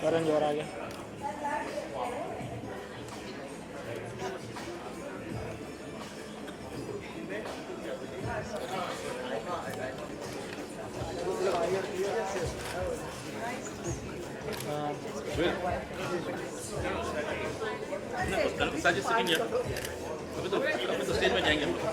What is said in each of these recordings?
करण जौहर आ गया। उस्ताद जी second year अभी तो स्टेज में जाएंगे हम लोग।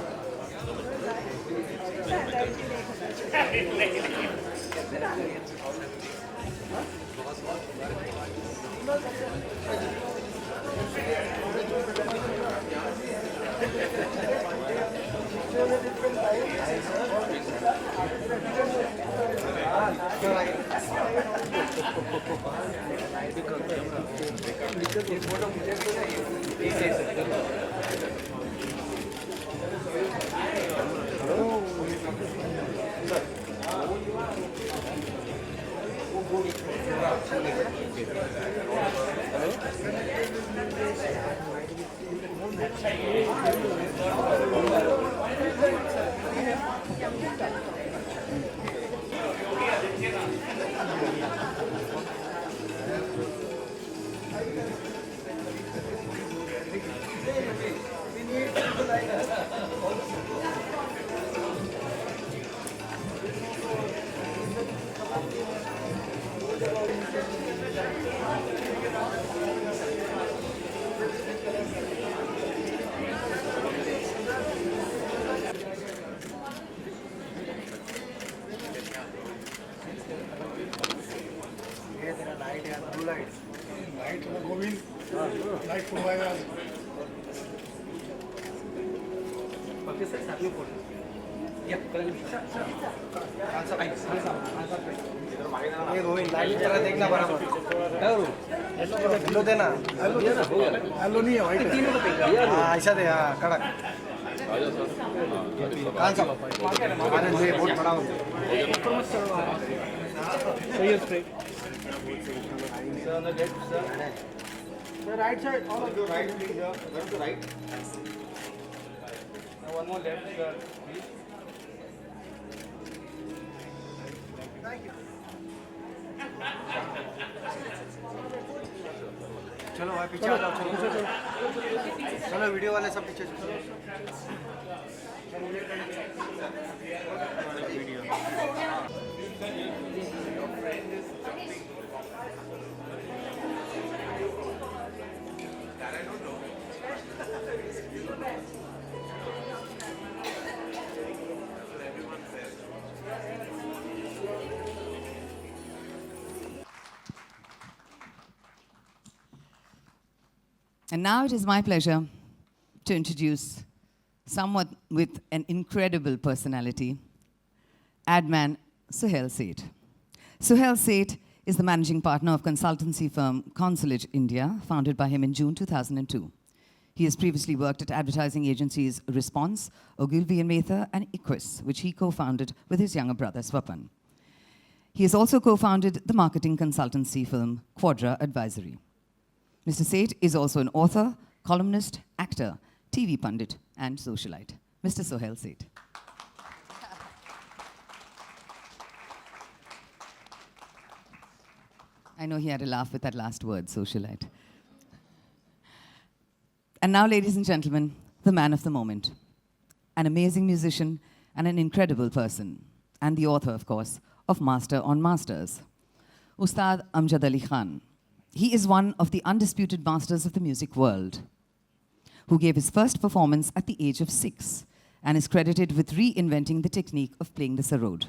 देखना बराबर हेलो देना हेलो नहीं है वाइट हाँ ऐसा दे हाँ कड़क कहाँ सा अरे ये बहुत बड़ा हो सही है straight. Right side all of your right please go to right now one more left sir please thank you चलो भाई पीछे आ जाओ चलो चलो वीडियो वाले सब पीछे चलो And now it is my pleasure to introduce someone with an incredible personality, Adman Suhail Seth. Suhail Seth is the managing partner of consultancy firm Consulate India, founded by him in June 2002. He has previously worked at advertising agencies Response, Ogilvy and Mather, and Equus, which he co-founded with his younger brother Swapan. He has also co-founded the marketing consultancy firm Quadra Advisory. Mr. Seth is also an author, columnist, actor, TV pundit, and socialite. Mr. Suhail Seth. I know he had a laugh with that last word, socialite. And now, ladies and gentlemen, the man of the moment. An amazing musician and an incredible person. And the author, of course, of Master on Masters. Ustad Amjad Ali Khan. He is one of the undisputed masters of the music world, who gave his first performance at the age of 6 and is credited with reinventing the technique of playing the sarod.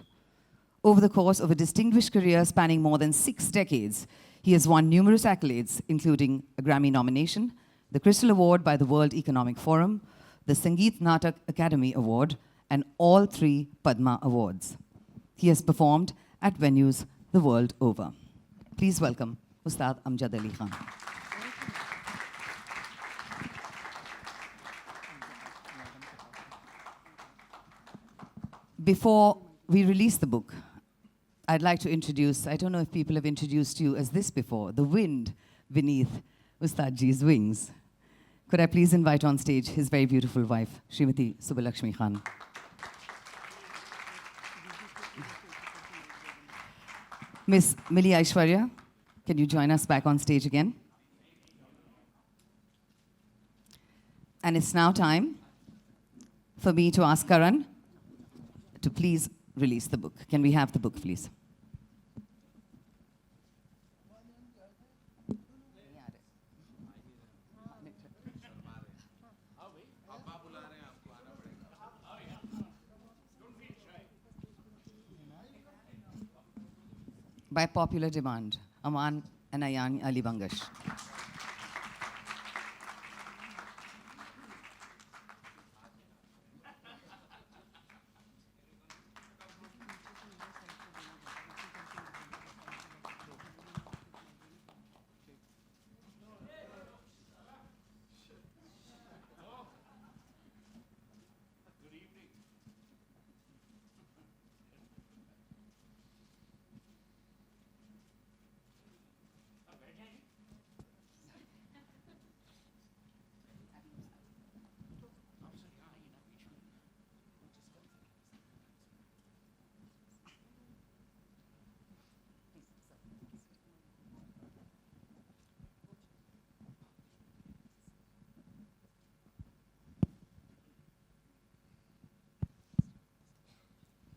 Over the course of a distinguished career spanning more than 6 decades, he has won numerous accolades, including a Grammy nomination, the Crystal Award by the World Economic Forum, the Sangeet Natak Academy Award, and all 3 Padma Awards. He has performed at venues the world over. Please welcome Ustad Amjad Ali Khan. Before we release the book, I'd like to introduce, I don't know if people have introduced you as this before, the wind beneath Ustad Ji's wings. Could I please invite on stage his very beautiful wife, Srimati Subbalakshmi Khan. Miss Milli Aishwarya, Can you join us back on stage again? And it's now time for me to ask Karan to please release the book. Can we have the book, please? By popular demand, Aman and Ayan Ali Bangash.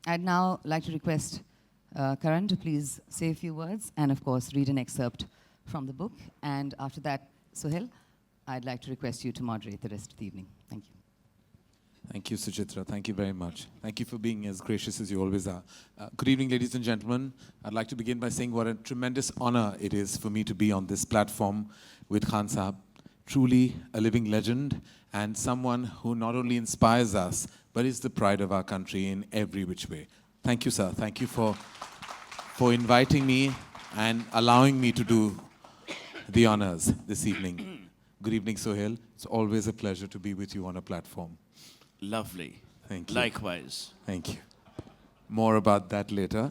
I'd now like to request Karan to please say a few words and, of course, read an excerpt from the book. And after that, Sohail, I'd like to request you to moderate the rest of the evening. Thank you. Thank you, Suchitra. Thank you very much. Thank you for being as gracious as you always are. Good evening, ladies and gentlemen. I'd like to begin by saying what a tremendous honor it is for me to be on this platform with Khan Sahab. Truly a living legend and someone who not only inspires us, but is the pride of our country in every which way. Thank you, sir. Thank you for inviting me and allowing me to do the honors this evening. Good evening, Sohail. It's always a pleasure to be with you on a platform. Lovely. Thank you. Likewise. Thank you. More about that later.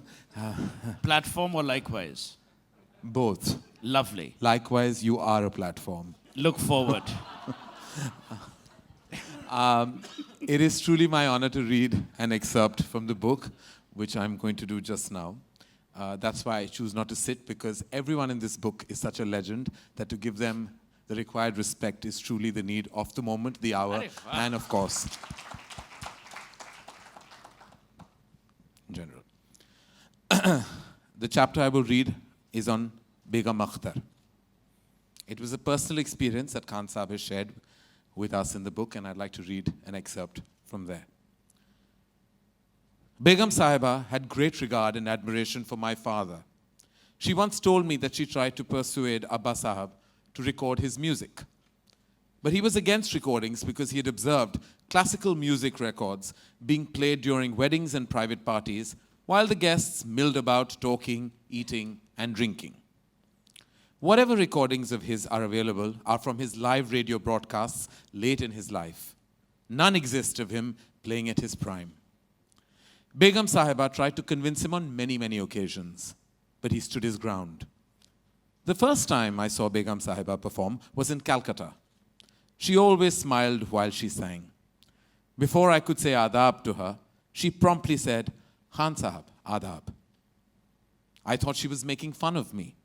Platform or likewise? Both. Lovely. Likewise, you are a platform. Look forward. It is truly my honor to read an excerpt from the book, which I'm going to do just now. That's why I choose not to sit, because everyone in this book is such a legend that to give them the required respect is truly the need of the moment, the hour, and of course, in general. The chapter I will read is on Begum Akhtar. It was a personal experience that Khan Sahab has shared with us in the book, and I'd like to read an excerpt from there. Begum Sahiba had great regard and admiration for my father. She once told me that she tried to persuade Abba Sahab to record his music. But he was against recordings because he had observed classical music records being played during weddings and private parties while the guests milled about talking, eating, and drinking. Whatever recordings of his are available are from his live radio broadcasts late in his life. None exist of him playing at his prime. Begum Sahiba tried to convince him on many, many occasions, but he stood his ground. The first time I saw Begum Sahiba perform was in Calcutta. She always smiled while she sang. Before I could say adab to her, she promptly said, "Khan Sahab, adab." I thought she was making fun of me.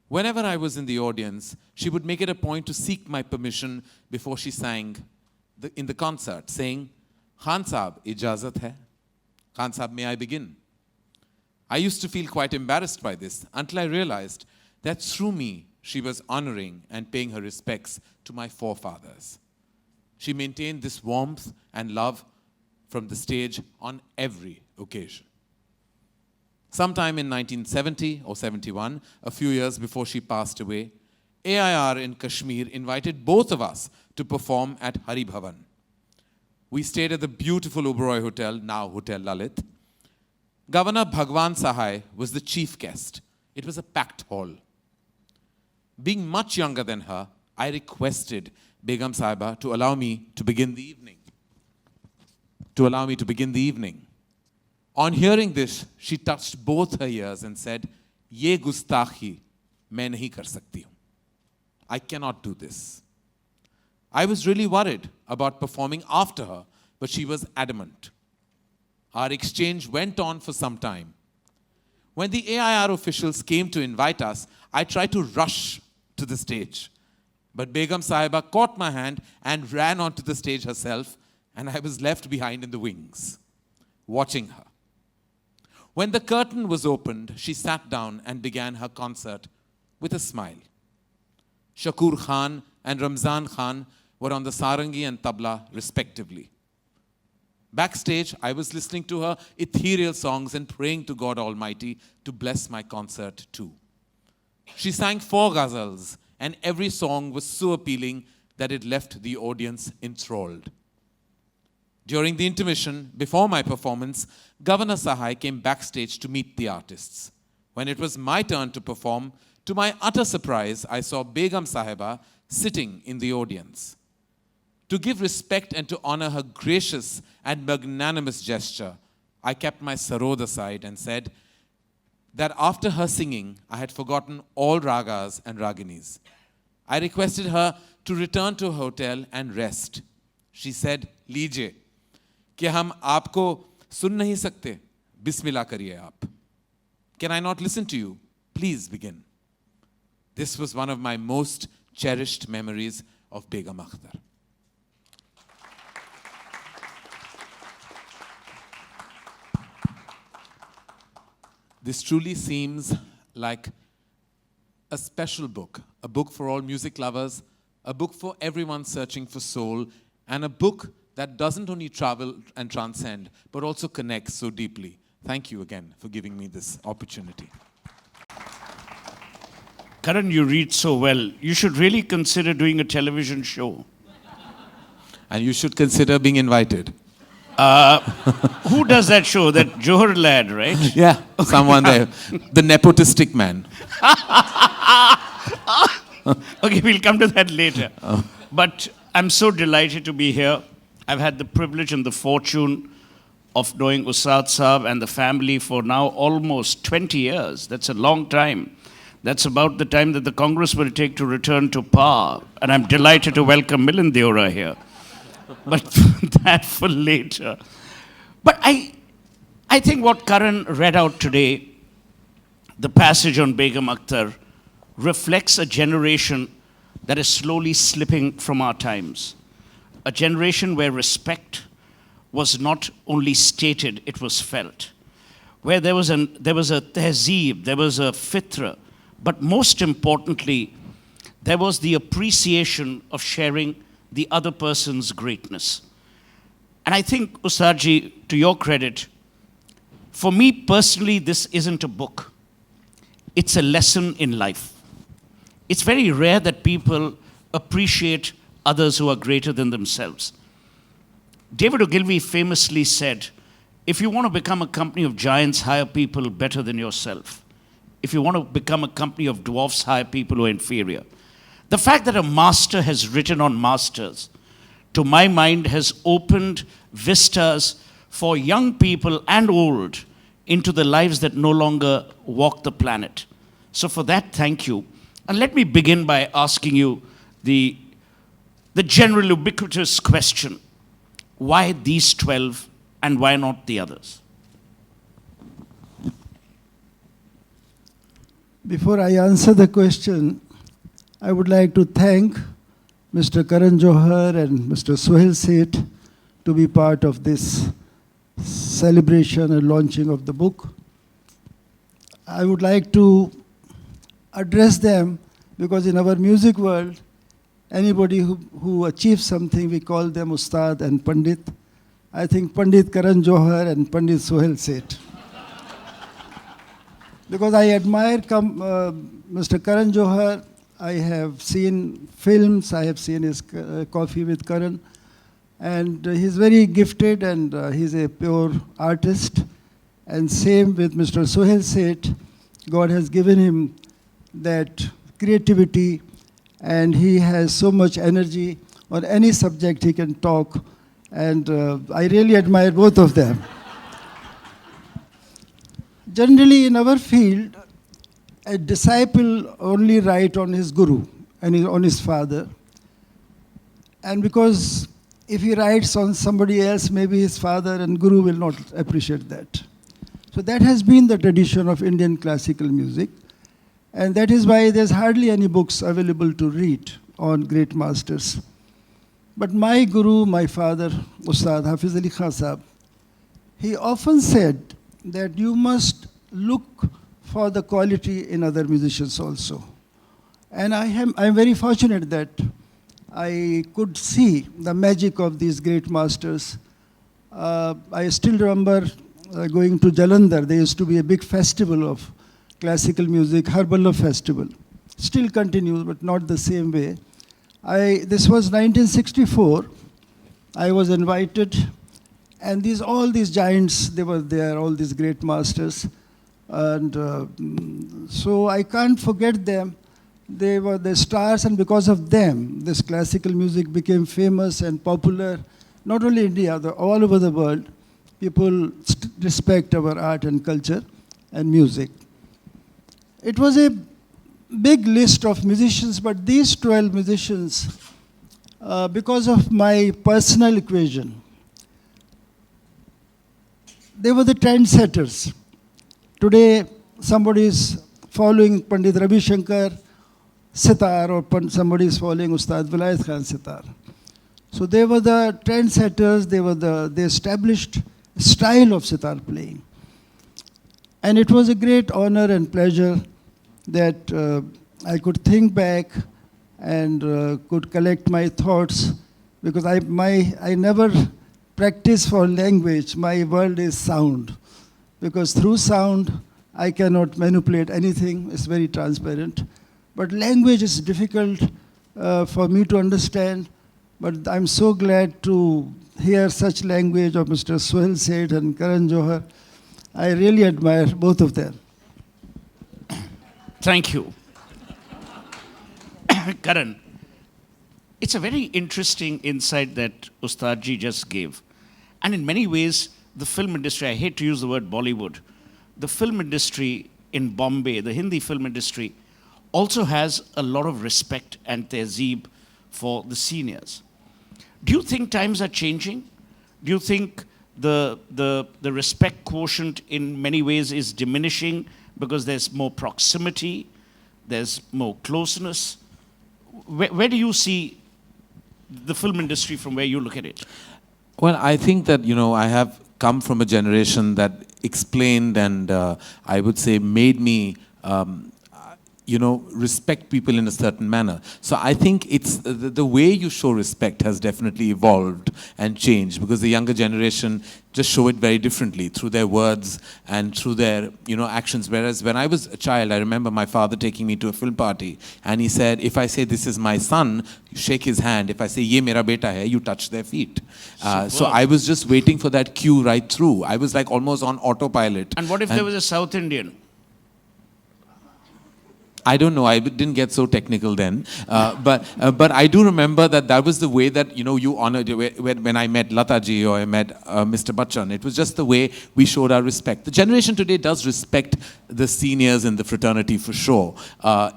Whenever I was in the audience, she would make it a point to seek my permission before she sang in the concert, saying, "Khan Sahab, ijazat hai? Khan Sahab, may I begin?" I used to feel quite embarrassed by this until I realized that through me, she was honoring and paying her respects to my forefathers. She maintained this warmth and love from the stage on every occasion. Sometime in 1970 or 71, a few years before she passed away, AIR in Kashmir invited both of us to perform at Hari Bhavan. We stayed at the beautiful Oberoi Hotel, now Hotel Lalit. Governor Bhagwan Sahai was the chief guest. It was a packed hall. Being much younger than her, I requested Begum Sahiba to allow me to begin the evening. On hearing this, she touched both her ears and said, "Ye gustakhi main nahi kar sakti hu. I cannot do this." I was really worried about performing after her, but she was adamant. Our exchange went on for some time. When the AIR officials came to invite us, I tried to rush to the stage. But Begum Sahiba caught my hand and ran onto the stage herself, and I was left behind in the wings, watching her. When the curtain was opened, she sat down and began her concert with a smile. Shakur Khan and Ramzan Khan were on the sarangi and tabla respectively. Backstage, I was listening to her ethereal songs and praying to God Almighty to bless my concert too. She sang 4 ghazals, and every song was so appealing that it left the audience enthralled. During the intermission, before my performance, Governor Sahai came backstage to meet the artists. When it was my turn to perform, to my utter surprise, I saw Begum Sahiba sitting in the audience. To give respect and to honor her gracious and magnanimous gesture, I kept my sarod aside and said that after her singing, I had forgotten all ragas and raginis. I requested her to return to her hotel and rest. She said, "लीजिए, क्या हम आपको सुन नहीं सकते? बिस्मिल्लाह करिए आप. Can I not listen to you? Please begin." This was one of my most cherished memories of Begum Akhtar. This truly seems like a special book, a book for all music lovers, a book for everyone searching for soul, and a book that doesn't only travel and transcend, but also connects so deeply. Thank you again for giving me this opportunity. Karan, you read so well. You should really consider doing a television show. And you should consider being invited. Who does that show? That Johar lad, right? Yeah, someone there. The nepotistic man. Okay, we'll come to that later. But I'm so delighted to be here. I've had the privilege and the fortune of knowing Ustad Saab and the family for now almost 20 years. That's a long time. That's about the time that the Congress will take to return to power. And I'm delighted to welcome Milind Deora here. But that for later. But I think what Karan read out today, the passage on Begum Akhtar, reflects a generation that is slowly slipping from our times. A generation where respect was not only stated, it was felt. Where there was a tehzeeb, there was a fitra, but most importantly, there was the appreciation of sharing the other person's greatness. And I think, Ustadji, to your credit, for me personally, this isn't a book. It's a lesson in life. It's very rare that people appreciate others who are greater than themselves. David Ogilvy famously said, if you want to become a company of giants, hire people better than yourself. If you want to become a company of dwarfs, hire people who are inferior. The fact that a master has written on masters, to my mind, has opened vistas for young people and old into the lives that no longer walk the planet. So for that, thank you. And let me begin by asking you the general ubiquitous question. Why these 12 and why not the others? Before I answer the question, I would like to thank Mr. Karan Johar and Mr. Sohail Seth to be part of this celebration and launching of the book. I would like to address them because in our music world, anybody who achieves something, we call them Ustad and Pandit. I think Pandit Karan Johar and Pandit Sohail Seth. Because I admire Mr. Karan Johar. I have seen films, I have seen his Coffee with Karan, and he's very gifted and he's a pure artist. And same with Mr. Sohail Seth. God has given him that creativity and he has so much energy. On any subject he can talk, and I really admire both of them. Generally in our field, a disciple only writes on his guru and on his father. And because if he writes on somebody else, maybe his father and guru will not appreciate that. So that has been the tradition of Indian classical music. And that is why there's hardly any books available to read on great masters. But my guru, my father, Ustad Hafiz Ali Khan Sahab, he often said that you must look for the quality in other musicians also. And I'm very fortunate that I could see the magic of these great masters. I still remember going to Jalandhar. There used to be a big festival of classical music, Harballo Festival. Still continues, but not the same way. This was 1964. I was invited, and all these giants, they were there, all these great masters. And so I can't forget them. They were the stars, and because of them, this classical music became famous and popular, not only in India, all over the world. People respect our art and culture and music. It was a big list of musicians, but these 12 musicians, because of my personal equation, they were the trendsetters. Today, somebody is following Pandit Ravi Shankar sitar, or somebody is following Ustad Vilayat Khan sitar. So they were the trendsetters. They established a style of sitar playing. And it was a great honor and pleasure that I could think back and could collect my thoughts, because I never practice for language. My world is sound, because through sound I cannot manipulate anything. It's very transparent. But language is difficult for me to understand. But I'm so glad to hear such language of Mr. Sohail Seth and Karan Johar. I really admire both of them. Thank you. Karan, it's a very interesting insight that Ustadji just gave. And in many ways, the film industry, I hate to use the word Bollywood, the film industry in Bombay, the Hindi film industry, also has a lot of respect and tehzeeb for the seniors. Do you think times are changing? Do you think the respect quotient in many ways is diminishing because there's more proximity, there's more closeness? Where do you see the film industry from where you look at it? Well, I think that, I have come from a generation that explained and I would say made me respect people in a certain manner. So I think it's the way you show respect has definitely evolved and changed, because the younger generation just show it very differently through their words and through their actions. Whereas when I was a child, I remember my father taking me to a film party, and he said, if I say this is my son, you shake his hand. If I say ye mera beta hai, you touch their feet. So I was just waiting for that cue right through. I was like almost on autopilot. And what if there was a South Indian? I don't know. I didn't get so technical then, but I do remember that was the way that you honored when I met Lata ji or I met Mr. Bachchan. It was just the way we showed our respect. The generation today does respect the seniors in the fraternity for sure.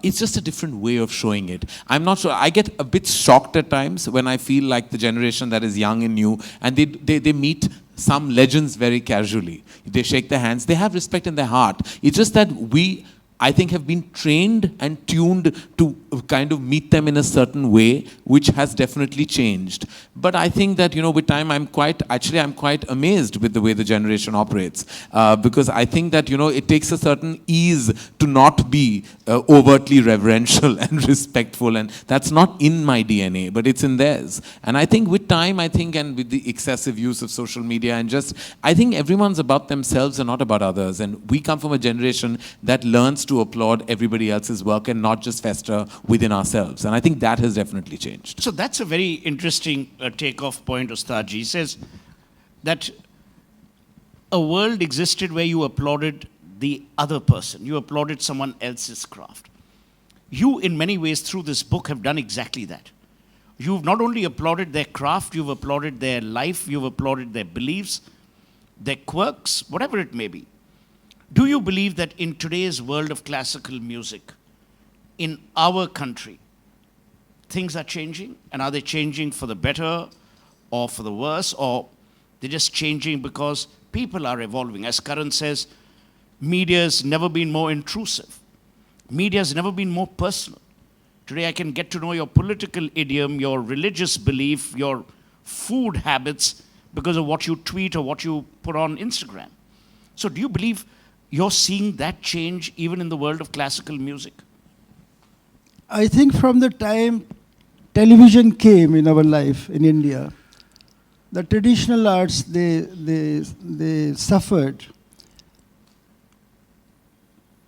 It's just a different way of showing it. I'm not sure. I get a bit shocked at times when I feel like the generation that is young and new, and they meet some legends very casually. They shake their hands. They have respect in their heart. It's just that we, I think, have been trained and tuned to kind of meet them in a certain way, which has definitely changed. But I think that, with time, I'm quite amazed with the way the generation operates. Because I think that, it takes a certain ease to not be overtly reverential and respectful. And that's not in my DNA, but it's in theirs. And I think with time, and with the excessive use of social media and I think everyone's about themselves and not about others. And we come from a generation that learns to applaud everybody else's work and not just fester within ourselves. And I think that has definitely changed. So that's a very interesting takeoff point, Ustadji. He says that a world existed where you applauded the other person. You applauded someone else's craft. You, in many ways, through this book, have done exactly that. You've not only applauded their craft, you've applauded their life, you've applauded their beliefs, their quirks, whatever it may be. Do you believe that in today's world of classical music, in our country, things are changing? And are they changing for the better or for the worse? Or they're just changing because people are evolving? As Karan says, Media has never been more intrusive. Media has never been more personal. Today I can get to know your political idiom, your religious belief, your food habits because of what you tweet or what you put on Instagram. So do you believe you're seeing that change even in the world of classical music? I think from the time television came in our life in India, the traditional arts, they suffered.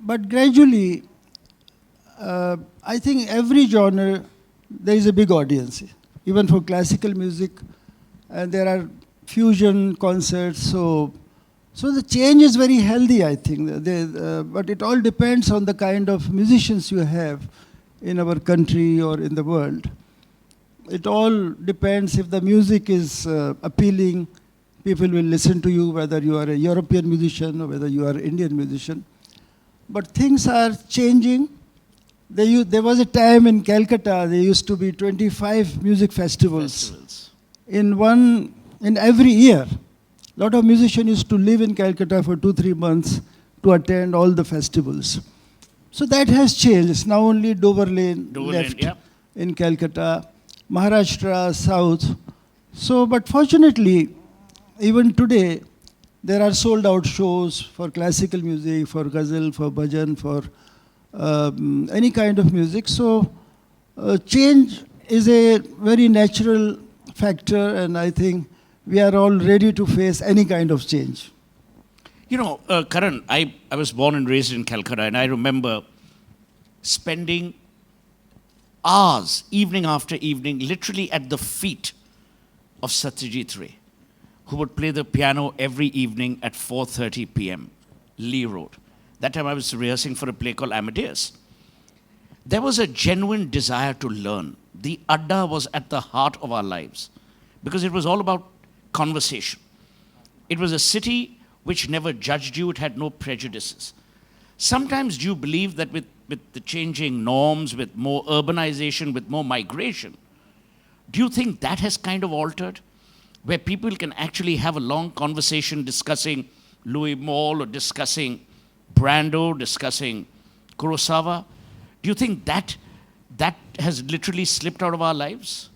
But gradually, I think every genre, there is a big audience, even for classical music, and there are fusion concerts. So the change is very healthy, I think. But it all depends on the kind of musicians you have in our country or in the world. It all depends. If the music is appealing, people will listen to you, whether you are a European musician or whether you are an Indian musician. But things are changing. There was a time in Calcutta, there used to be 25 music festivals. In every year. A lot of musicians used to live in Calcutta for 2-3 months to attend all the festivals. So that has changed. It's now only Dover Lane left in Calcutta, Maharashtra, South. So, but fortunately, even today, there are sold out shows for classical music, for ghazal, for bhajan, for any kind of music. So change is a very natural factor, and I think we are all ready to face any kind of change. You know, Karan, I was born and raised in Calcutta, and I remember spending hours, evening after evening, literally at the feet of Satyajit Ray, who would play the piano every evening at 4:30 p.m., Lee Road. That time I was rehearsing for a play called Amadeus. There was a genuine desire to learn. The Adda was at the heart of our lives because it was all about conversation. It was a city which never judged you. It had no prejudices. Sometimes do you believe that with the changing norms, with more urbanization, with more migration, do you think that has kind of altered? Where people can actually have a long conversation discussing Louis Malle or discussing Brando, discussing Kurosawa. Do you think that has literally slipped out of our lives?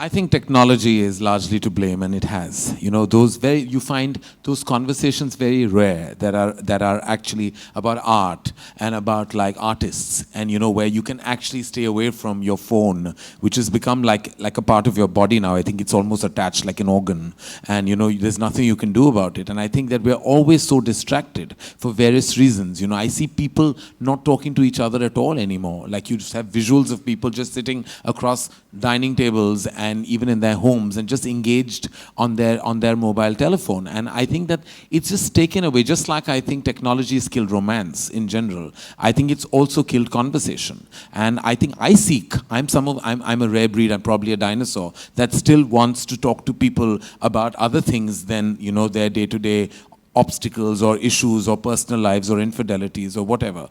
I think technology is largely to blame, and it has. You know, you find those conversations very rare that are actually about art and about like artists, and you know, where you can actually stay away from your phone, which has become like a part of your body now. I think it's almost attached like an organ, and you know, there's nothing you can do about it. And I think that we're always so distracted for various reasons. You know, I see people not talking to each other at all anymore. Like you just have visuals of people just sitting across dining tables and even in their homes and just engaged on their mobile telephone. And I think that it's just taken away, just like I think technology has killed romance in general. I think it's also killed conversation. And I think I'm a rare breed, I'm probably a dinosaur, that still wants to talk to people about other things than, you know, their day-to-day obstacles or issues or personal lives or infidelities or whatever.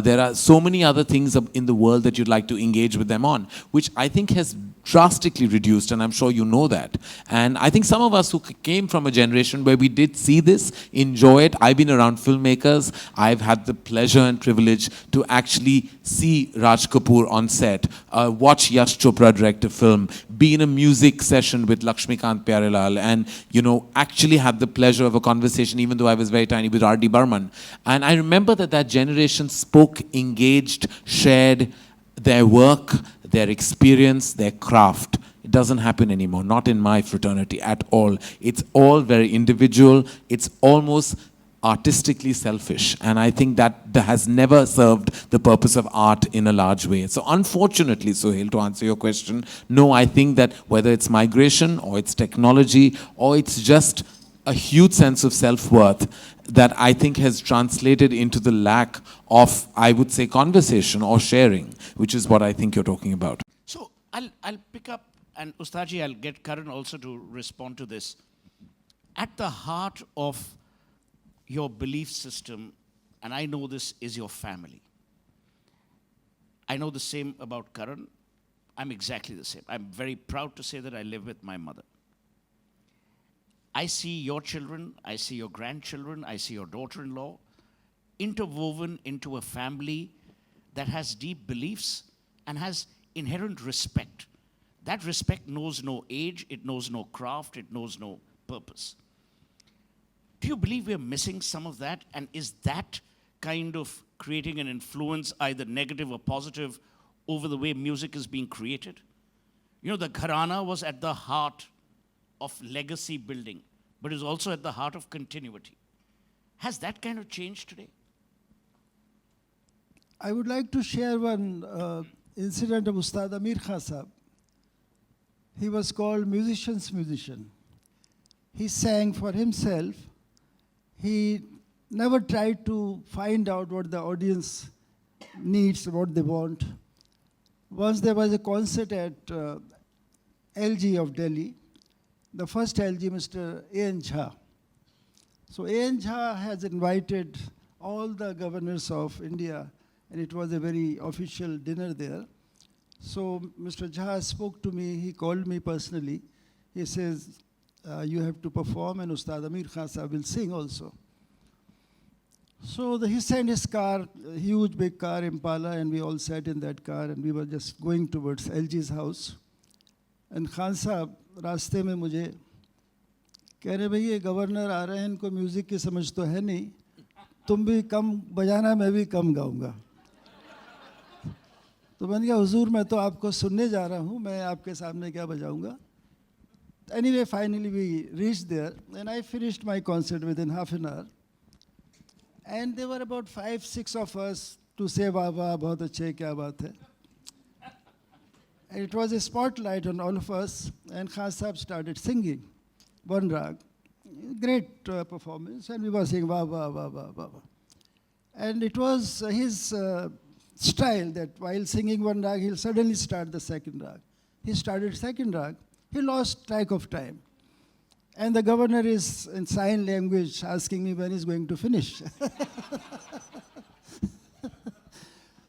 There are so many other things in the world that you'd like to engage with them on, which I think has drastically reduced, and I'm sure you know that. And I think some of us who came from a generation where we did see this, enjoy it. I've been around filmmakers. I've had the pleasure and privilege to actually see Raj Kapoor on set, watch Yash Chopra direct a film, be in a music session with Lakshmikant Pyarelal, and, you know, actually had the pleasure of a conversation, even though I was very tiny, with R.D. Burman. And I remember that generation spoke, engaged, shared their work, their experience, their craft. It doesn't happen anymore, not in my fraternity at all. It's all very individual. It's almost artistically selfish. And I think that has never served the purpose of art in a large way. So unfortunately, Sohail, to answer your question, no, I think that whether it's migration or it's technology or it's just a huge sense of self-worth that I think has translated into the lack of, I would say, conversation or sharing, which is what I think you're talking about. So I'll pick up, and Ustadji, I'll get Karan also to respond to this. At the heart of your belief system, and I know this, is your family. I know the same about Karan. I'm exactly the same. I'm very proud to say that I live with my mother. I see your children, I see your grandchildren, I see your daughter-in-law. interwoven into a family that has deep beliefs and has inherent respect. That respect knows no age, it knows no craft, it knows no purpose. Do you believe we're missing some of that? And is that kind of creating an influence, either negative or positive, over the way music is being created? You know, the gharana was at the heart of legacy building, but is also at the heart of continuity. Has that kind of changed today? I would like to share one incident of Ustad Amir Khan Sahab. He was called musician's musician. He sang for himself. He never tried to find out what the audience needs, what they want. Once there was a concert at LG of Delhi, the first LG, Mr. A.N. Jha. So A.N. Jha has invited all the governors of India, and it was a very official dinner there. So Mr. Jha spoke to me, he called me personally. He says, you have to perform and Ustad Amir Khan Sahab will sing also. So he sent his car, a huge big car, Impala, and we all sat in that car and we were just going towards LG's house. And Khan Sahab, रास्ते में मुझे कह रहे भाई ये governor आ रहे हैं, इनको म्यूज़िक की समझ तो है नहीं, तुम भी कम बजाना, मैं भी कम गाऊंगा. तो मैंने कहा हुजूर मैं तो आपको सुनने जा रहा हूँ, मैं आपके सामने क्या बजाऊंगा. Anyway, finally we reached there and I finished my concert within half an hour. And there were about 5-6 of us to say वाह वाह बहुत अच्छे क्या बात है. And it was a spotlight on all of us, and Khan Sahab started singing one rag. Great performance, and we were saying wah wah wah wah wah. And it was his style that while singing one rag, he'll suddenly start the second rag. He started second rag. He lost track of time. And the governor is in sign language asking me when he's going to finish.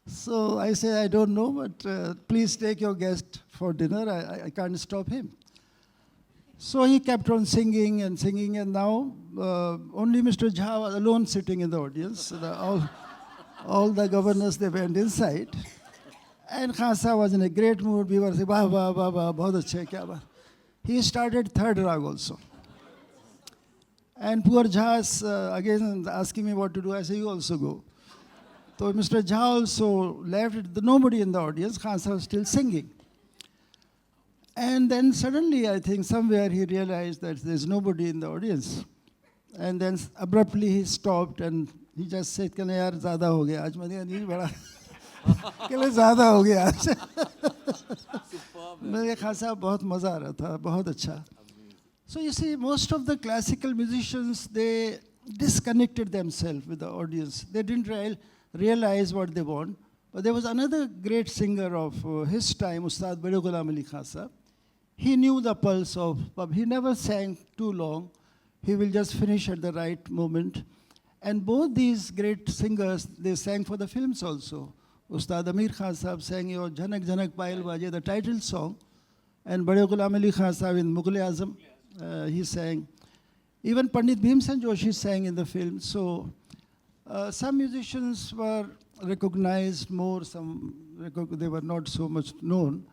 So I say, I don't know, but please take your guest for dinner. I can't stop him. So he kept on singing, and now only Mr. Jha was alone sitting in the audience. All the governors, they went inside. And Khan Sahab was in a great mood. We were saying, wah, wah, wah, wah, bahut achhe, kya baat. He started third rag also. And poor Jha is again asking me what to do. I say, you also go. So Mr. Jha also left, nobody in the audience, Khan Sahab was still singing. And then suddenly, I think somewhere he realized that there's nobody in the audience. And then abruptly he stopped and he just said, "Kya yaar, zyada ho gaya. Aaj maine nahi bada." Kya zyada ho gaya aaj. Mere Khan Sahab bahut maza aa raha tha, bahut acha. So you see, most of the classical musicians, they disconnected themselves with the audience. They didn't realize what they want. But there was another great singer of his time, Ustad Bade Ghulam Ali Khan Sahab. He knew the pulse of pub. He never sang too long. He will just finish at the right moment. And both these great singers, they sang for the films also. Ustad Amir Khan Sahab sang your Janak Janak Payal Baje, the title song. And Bade Ghulam Ali Khan Sahab in Mughal-e-Azam, he sang. Even Pandit Bhimsen Joshi sang in the film. So some musicians were recognized more, they were not so much known.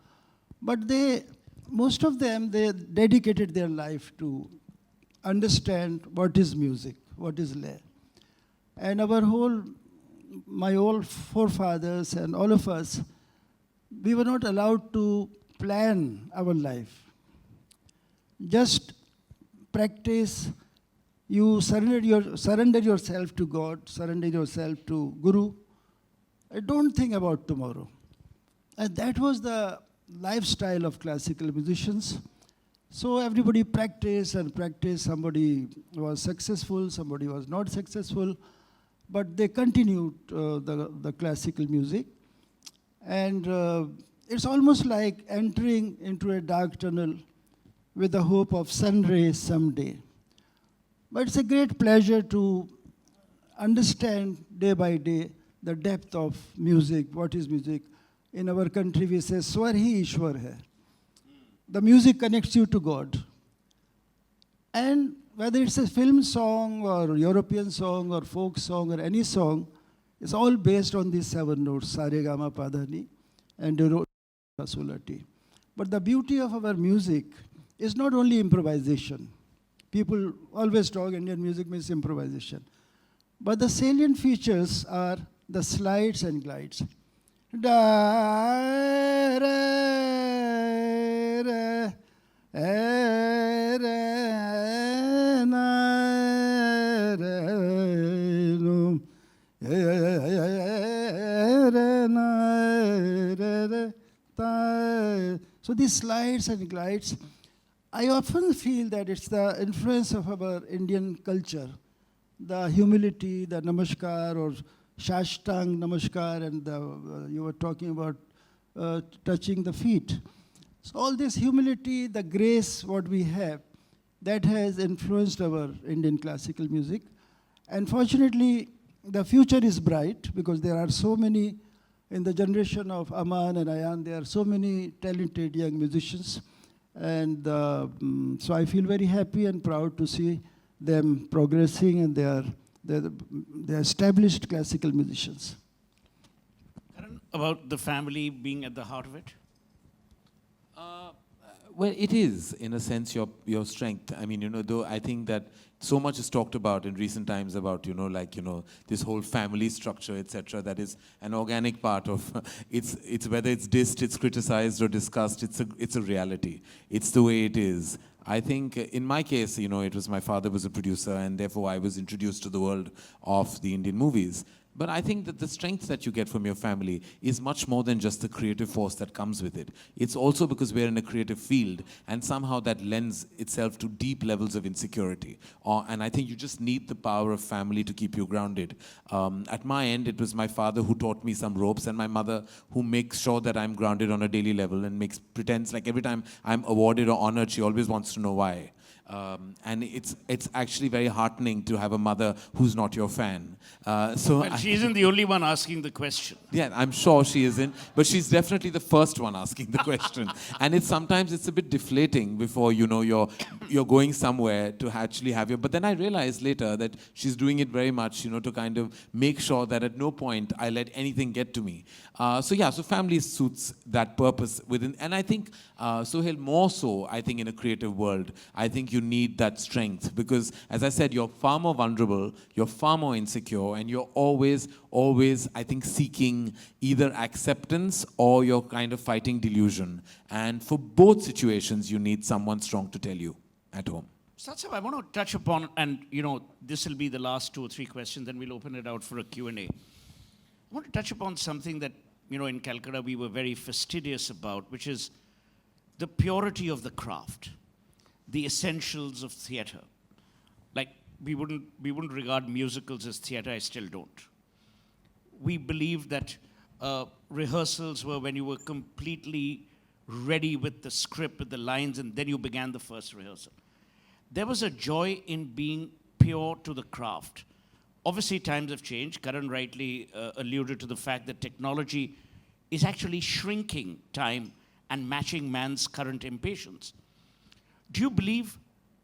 But most of them, they dedicated their life to understand what is music, what is lay. And my old forefathers and all of us, we were not allowed to plan our life. Just practice. You surrender yourself to God, surrender yourself to Guru. Don't think about tomorrow. And that was the lifestyle of classical musicians. So everybody practiced and practiced. Somebody was successful, somebody was not successful. But they continued the classical music. And it's almost like entering into a dark tunnel with the hope of sun rays someday. But it's a great pleasure to understand day by day the depth of music. What is music? In our country we say, Swar hi Ishwar hai. The music connects you to God. And whether it's a film song or European song or folk song or any song, it's all based on these 7 notes, sa re ga ma pa dha ni and do la sol la ti. But the beauty of our music is not only improvisation. People always talk Indian music means improvisation. But the salient features are the slides and glides. Da, re, re, re, na, re, no, re, na, re, ta. So these slides and glides, I often feel that it's the influence of our Indian culture, the humility, the namaskar or shashtang namaskar, and you were talking about touching the feet. So all this humility, the grace, what we have, that has influenced our Indian classical music. And fortunately, the future is bright because there are so many, in the generation of Aman and Ayan, there are so many talented young musicians. And so I feel very happy and proud to see them progressing, and they're established classical musicians. Karan, about the family being at the heart of it? Well, it is, in a sense, your strength. I mean, though I think that so much is talked about in recent times about, this whole family structure, etc. That is an organic part of, it's whether it's dissed, it's criticized or discussed, it's a reality. It's the way it is. I think in my case, it was my father was a producer, and therefore I was introduced to the world of the Indian movies. But I think that the strength that you get from your family is much more than just the creative force that comes with it. It's also because we're in a creative field, and somehow that lends itself to deep levels of insecurity. And I think you just need the power of family to keep you grounded. At my end, it was my father who taught me some ropes, and my mother who makes sure that I'm grounded on a daily level and pretends like every time I'm awarded or honored, she always wants to know why. And it's actually very heartening to have a mother who's not your fan. Well, she isn't the only one asking the question. Yeah, I'm sure she isn't, but she's definitely the first one asking the question. And sometimes it's a bit deflating before you're going somewhere to actually have your. But then I realized later that she's doing it very much, to kind of make sure that at no point I let anything get to me. So family suits that purpose within, and I think Sohail, more so, I think in a creative world, I think you need that strength because, as I said, you're far more vulnerable, you're far more insecure, and you're always, I think, seeking either acceptance or you're kind of fighting delusion. And for both situations, you need someone strong to tell you at home. Ustad Sahab, I want to touch upon, and this will be the last 2 or 3 questions, then we'll open it out for a Q&A. I want to touch upon something that, in Calcutta we were very fastidious about, which is the purity of the craft, the essentials of theatre. Like, we wouldn't regard musicals as theatre, I still don't. We believed that rehearsals were when you were completely ready with the script, with the lines, and then you began the first rehearsal. There was a joy in being pure to the craft. Obviously, times have changed. Karan rightly alluded to the fact that technology is actually shrinking time and matching man's current impatience. Do you believe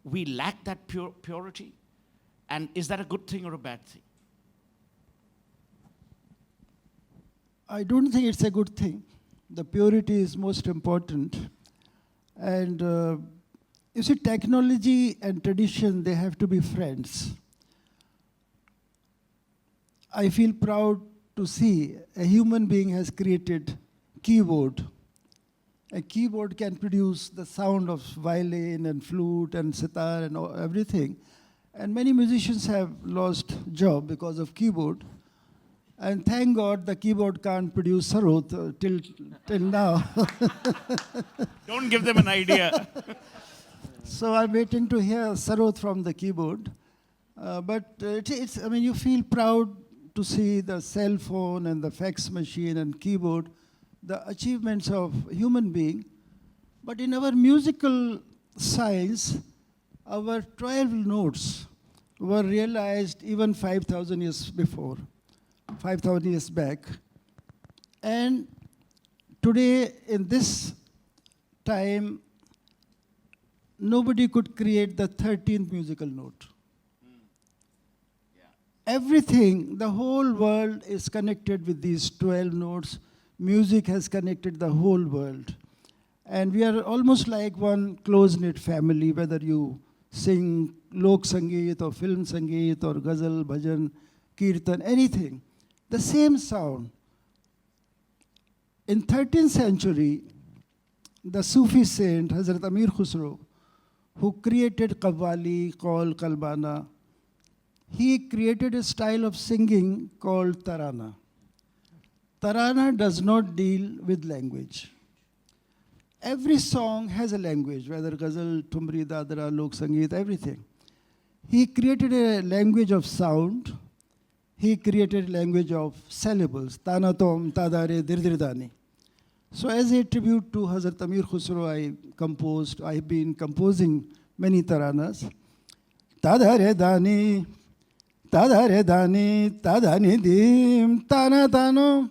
we lack that purity? And is that a good thing or a bad thing? I don't think it's a good thing. The purity is most important. And you see, technology and tradition, they have to be friends. I feel proud to see a human being has created keyboard. A keyboard can produce the sound of violin and flute and sitar and everything. And many musicians have lost job because of keyboard. And thank God the keyboard can't produce sarod till now. Don't give them an idea. So I'm waiting to hear sarod from the keyboard. But you feel proud to see the cell phone and the fax machine and keyboard, the achievements of human being. But in our musical science, our 12 notes were realized even 5,000 years before, 5,000 years back. And today, in this time, nobody could create the 13th musical note. Everything, the whole world is connected with these 12 notes. Music has connected the whole world. And we are almost like one close-knit family, whether you sing lok sangeet or film sangeet or ghazal, bhajan, kirtan, anything. The same sound. In 13th century, the Sufi saint Hazrat Amir Khusro, who created Qawwali, Qawl, Qalbana, he created a style of singing called Tarana. Tarana does not deal with language. Every song has a language, whether ghazal, tumri, dadra, lok sangeet, everything. He created a language of sound. He created a language of syllables. Tanatom, tadare, dirdirdani. So as a tribute to Hazrat Amir Khusro, I've been composing many taranas. Tadare dani, tadani dim, tana tano.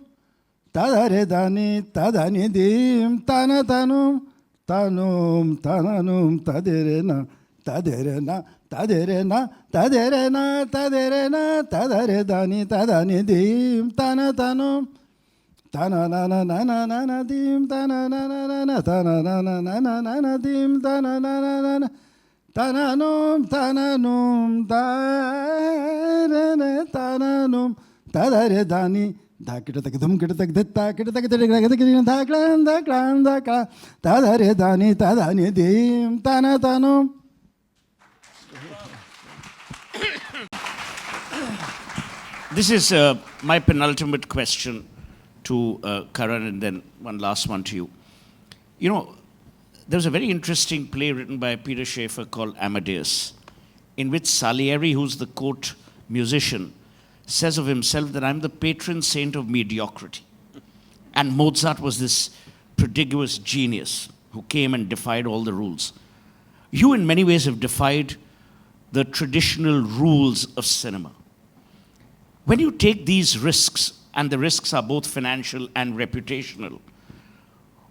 Tadare dani, tadani dim, tana tano. Tanum, tananum, taderena, taderena, taderena, taderena, taderena, tadare dani, tadani dim, tana tano. Tana na na na na na na dim, tana na na na na, tana na na na na na na dim, tana na na na na. Tananum, tananum, tarene, tananum, tadare dani, dakita tak dum kita tak detta kita tak daklan daklan dakla, tadare dani, tadani dim, tana tanum. This is my penultimate question to Karan, and then one last one to you. You know, there was a very interesting play written by Peter Schaeffer called Amadeus, in which Salieri, who's the court musician, says of himself that I'm the patron saint of mediocrity. And Mozart was this prodigious genius who came and defied all the rules. You, in many ways, have defied the traditional rules of cinema. When you take these risks, and the risks are both financial and reputational,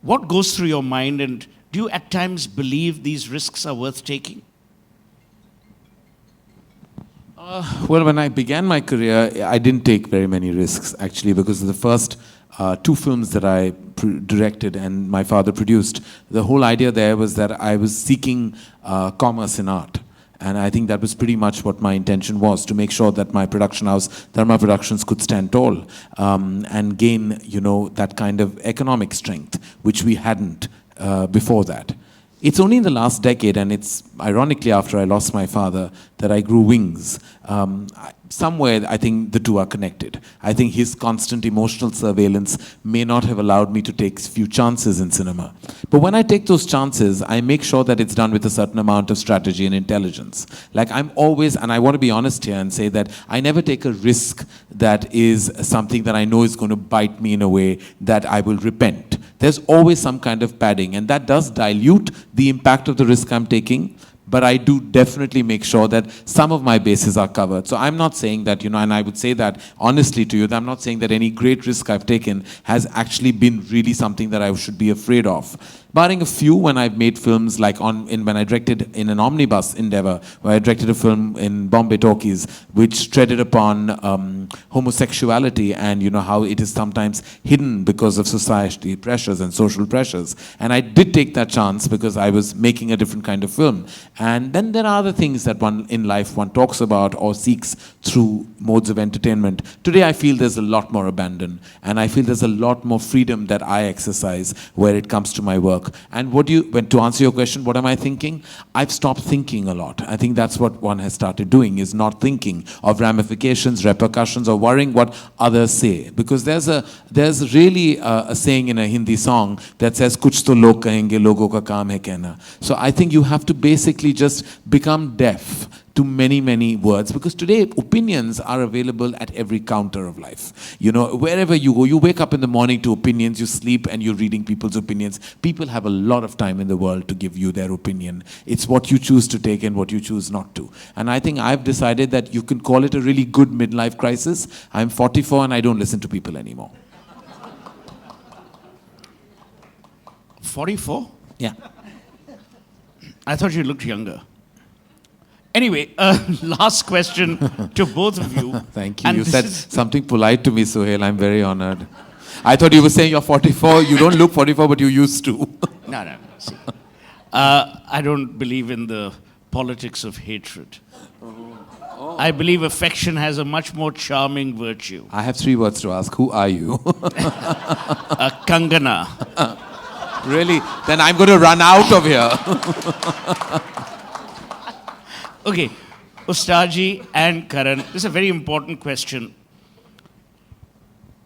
what goes through your mind, and do you at times believe these risks are worth taking? Well, when I began my career, I didn't take very many risks, actually, because the first two films that I directed and my father produced, the whole idea there was that I was seeking commerce in art. And I think that was pretty much what my intention was, to make sure that my production house, Dharma Productions, could stand tall and gain, you know, that kind of economic strength, which we hadn't before that. It's only in the last decade, and it's ironically after I lost my father, that I grew wings. Somewhere, I think the two are connected. I think his constant emotional surveillance may not have allowed me to take few chances in cinema. But when I take those chances, I make sure that it's done with a certain amount of strategy and intelligence. Like I'm always, and I want to be honest here and say that I never take a risk that is something that I know is going to bite me in a way that I will repent. There's always some kind of padding, and that does dilute the impact of the risk I'm taking. But I do definitely make sure that some of my bases are covered. So I'm not saying that, you know, and I would say that honestly to you, that I'm not saying that any great risk I've taken has actually been really something that I should be afraid of. Barring a few, when I've made films like when I directed in an omnibus endeavor, where I directed a film in Bombay Talkies, which treaded upon homosexuality and, you know, how it is sometimes hidden because of society pressures and social pressures. And I did take that chance because I was making a different kind of film. And then there are other things that one in life one talks about or seeks through modes of entertainment. Today I feel there's a lot more abandon, and I feel there's a lot more freedom that I exercise where it comes to my work. And to answer your question, what am I thinking? I've stopped thinking a lot. I think that's what one has started doing, is not thinking of ramifications, repercussions, or worrying what others say. Because there's really a saying in a Hindi song that says, "Kuch to log kahenge, logo ka kaam hai kehna." So I think you have to basically just become deaf to many, many words, because today opinions are available at every counter of life. You know, wherever you go, you wake up in the morning to opinions, you sleep and you're reading people's opinions. People have a lot of time in the world to give you their opinion. It's what you choose to take and what you choose not to. And I think I've decided that you can call it a really good midlife crisis. I'm 44 and I don't listen to people anymore. 44? Yeah. I thought you looked younger. Anyway, last question to both of you. Thank you. And You this said is- something polite to me, Suhail. I'm very honored. I thought you were saying you're 44. You don't look 44, but you used to. No. See. I don't believe in the politics of hatred. I believe affection has a much more charming virtue. I have 3 words to ask. Who are you? Kangana. Really? Then I'm going to run out of here. Okay, Ustadji and Karan, this is a very important question.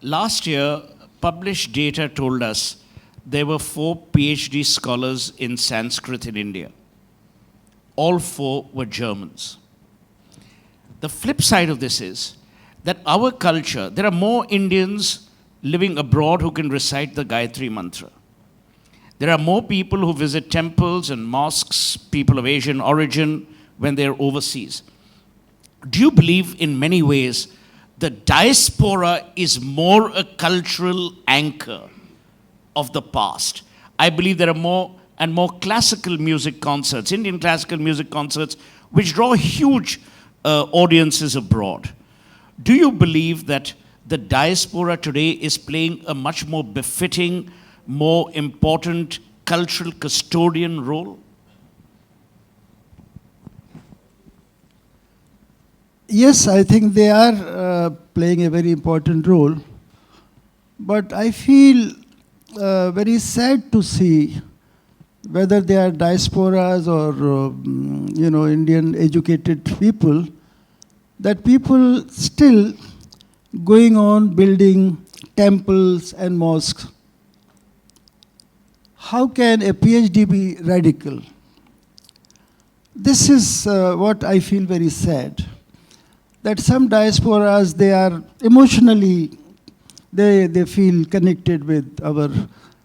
Last year, published data told us there were 4 PhD scholars in Sanskrit in India. All 4 were Germans. The flip side of this is that our culture, there are more Indians living abroad who can recite the Gayatri Mantra. There are more people who visit temples and mosques, people of Asian origin, when they're overseas. Do you believe in many ways the diaspora is more a cultural anchor of the past? I believe there are more and more classical music concerts, Indian classical music concerts, which draw huge audiences abroad. Do you believe that the diaspora today is playing a much more befitting, more important cultural custodian role? Yes, I think they are playing a very important role. But I feel very sad to see whether they are diasporas or Indian educated people, that people still going on building temples and mosques. How can a PhD be radical? This is what I feel very sad. That some diasporas, they are emotionally, they feel connected with our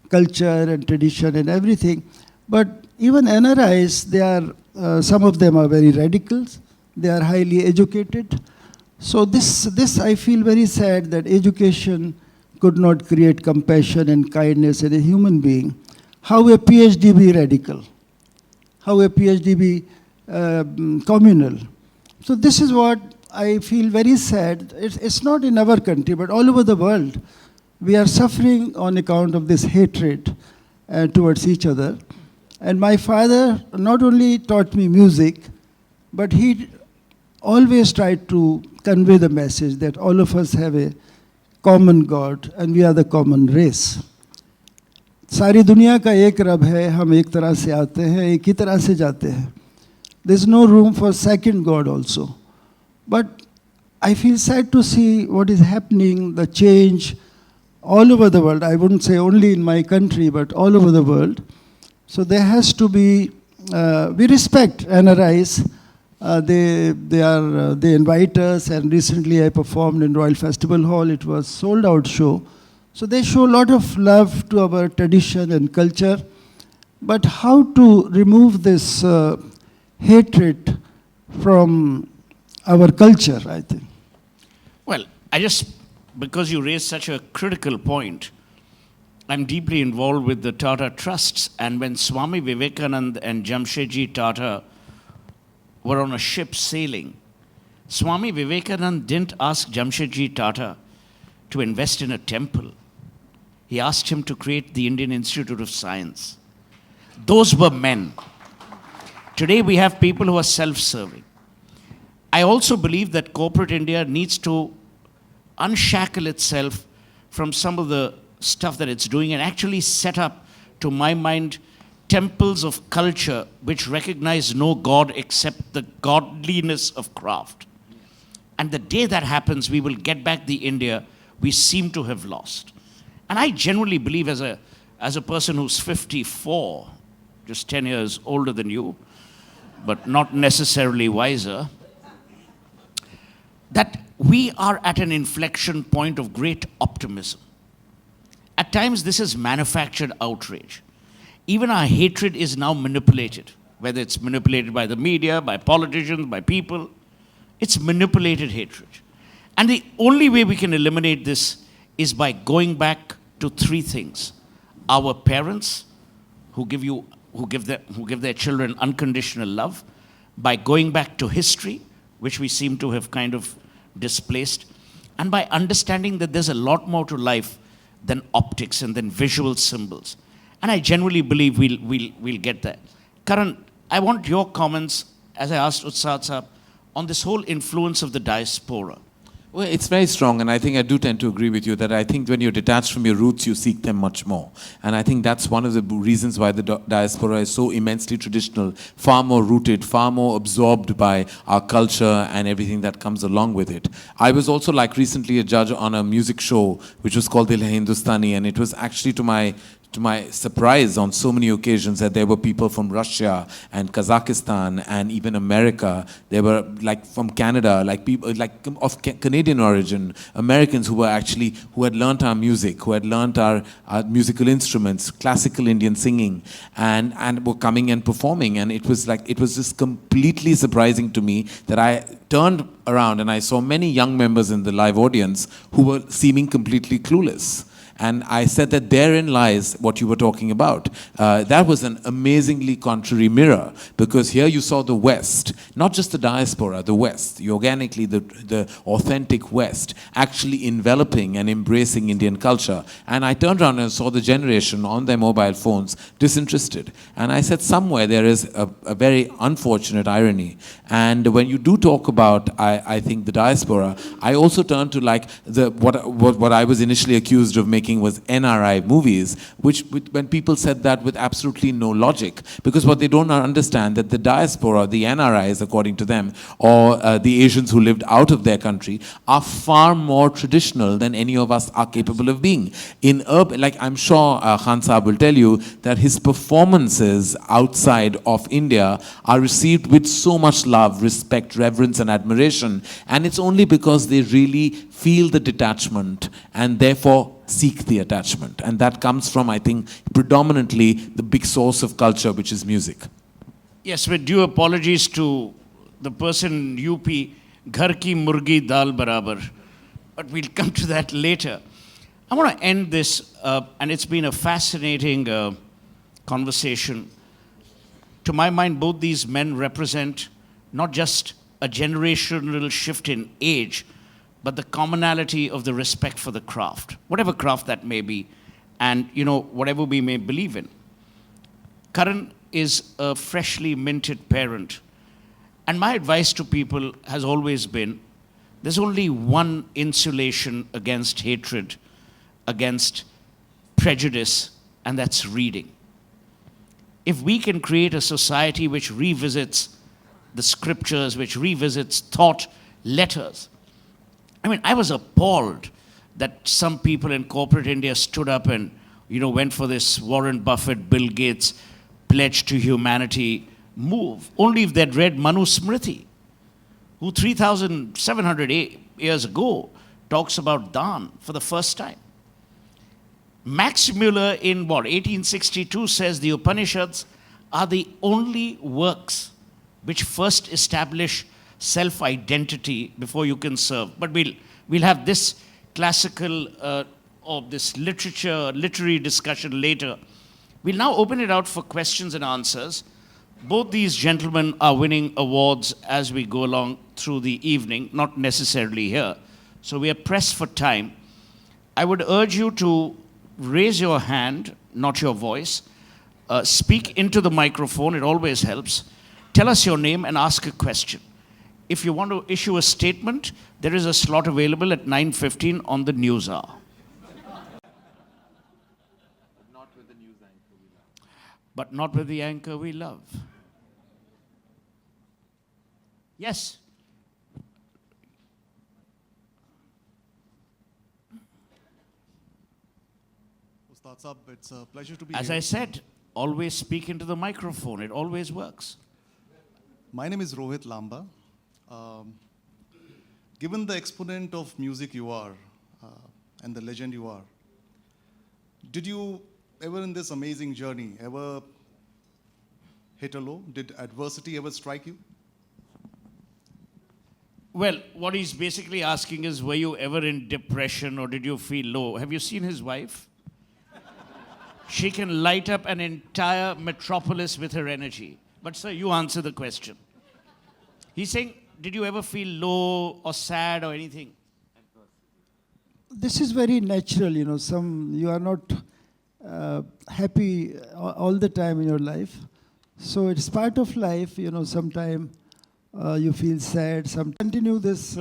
culture and tradition and everything. But even NRIs, they are, some of them are very radicals. They are highly educated. So this I feel very sad that education could not create compassion and kindness in a human being. How a PhD be radical? How a PhD be communal? So this is what I feel very sad. It's not in our country, but all over the world. We are suffering on account of this hatred towards each other. And my father not only taught me music, but he always tried to convey the message that all of us have a common God and we are the common race. सारी दुनिया का एक रब है, हम एक तरह से आते हैं, एक ही तरह से जाते हैं. There's no room for second God also. But I feel sad to see what is happening, the change all over the world. I wouldn't say only in my country, but all over the world. So there has to be, we respect NRIs. They invite us, and recently I performed in Royal Festival Hall. It was sold out show. So they show a lot of love to our tradition and culture. But how to remove this hatred from our culture, I think. Well, because you raised such a critical point, I'm deeply involved with the Tata Trusts, and when Swami Vivekananda and Jamshedji Tata were on a ship sailing, Swami Vivekananda didn't ask Jamshedji Tata to invest in a temple. He asked him to create the Indian Institute of Science. Those were men. Today we have people who are self-serving. I also believe that corporate India needs to unshackle itself from some of the stuff that it's doing and actually set up, to my mind, temples of culture which recognize no God except the godliness of craft. And the day that happens, we will get back the India we seem to have lost. And I genuinely believe, as a person who's 54, just 10 years older than you, but not necessarily wiser, that we are at an inflection point of great optimism. At times, this is manufactured outrage. Even our hatred is now manipulated, whether it's manipulated by the media, by politicians, by people. It's manipulated hatred. And the only way we can eliminate this is by going back to 3 things. Our parents, who give you who give their children unconditional love by going back to history, which we seem to have kind of displaced, and by understanding that there's a lot more to life than optics and than visual symbols. And I genuinely believe we'll get there. Karan, I want your comments, as I asked Ustad Sahab, on this whole influence of the diaspora. Well, it's very strong, and I think I do tend to agree with you that I think when you're detached from your roots, you seek them much more. And I think that's one of the reasons why the diaspora is so immensely traditional, far more rooted, far more absorbed by our culture and everything that comes along with it. I was also, like, recently a judge on a music show which was called Dil Hai Hindustani, and it was actually to my surprise on so many occasions that there were people from Russia and Kazakhstan and even America. There were, like, from Canada, like people like of Canadian origin, Americans who had learnt our music, who had learnt our musical instruments, classical Indian singing, and were coming and performing. And it was just completely surprising to me that I turned around and I saw many young members in the live audience who were seeming completely clueless. And I said that therein lies what you were talking about. That was an amazingly contrary mirror, because here you saw the West, not just the diaspora, the West, organically the authentic West, actually enveloping and embracing Indian culture. And I turned around and saw the generation on their mobile phones disinterested. And I said somewhere there is a very unfortunate irony. And when you do talk about, I think, the diaspora, I also turn to, like, what I was initially accused of making was NRI movies, which when people said that with absolutely no logic, because what they don't understand that the diaspora, the NRIs according to them, or the Asians who lived out of their country, are far more traditional than any of us are capable of being. In urban, like, I'm sure Khan Saab will tell you that his performances outside of India are received with so much love, respect, reverence and admiration, and it's only because they really feel the detachment and therefore seek the attachment. And that comes from, I think, predominantly the big source of culture, which is music. Yes, with due apologies to the person in UP, ghar ki murgi dal barabar. But we'll come to that later. I want to end this, and it's been a fascinating conversation. To my mind, both these men represent not just a generational shift in age, but the commonality of the respect for the craft, whatever craft that may be, and, you know, whatever we may believe in. Karan is a freshly minted parent, and my advice to people has always been, there's only one insulation against hatred, against prejudice, and that's reading. If we can create a society which revisits the scriptures, which revisits thought letters. I mean, I was appalled that some people in corporate India stood up and, you know, went for this Warren Buffett, Bill Gates pledge to humanity move, only if they'd read Manu Smriti, who 3,700 years ago talks about Dan for the first time. Max Muller in 1862 says the Upanishads are the only works which first establish self-identity before you can serve. But we'll have this classical or this literary discussion later. We'll now open it out for questions and answers. Both these gentlemen are winning awards as we go along through the evening, not necessarily here. So we are pressed for time. I would urge you to raise your hand, not your voice. Speak into the microphone, it always helps. Tell us your name and ask a question. If you want to issue a statement, there is a slot available at 9:15 on the news hour. But not with the anchor we love. Yes. Ustad Sahab, it's a pleasure to be As here. I said, always speak into the microphone. It always works. My name is Rohit Lamba. Given the exponent of music you are and the legend you are, did you ever in this amazing journey ever hit a low? Did adversity ever strike you? Well, what he's basically asking is, were you ever in depression or did you feel low? Have you seen his wife? She can light up an entire metropolis with her energy. But sir, you answer the question. He's saying, did you ever feel low or sad or anything? This is very natural, you know. You are not happy all the time in your life. So it's part of life, you know. Sometimes you feel sad. Continue this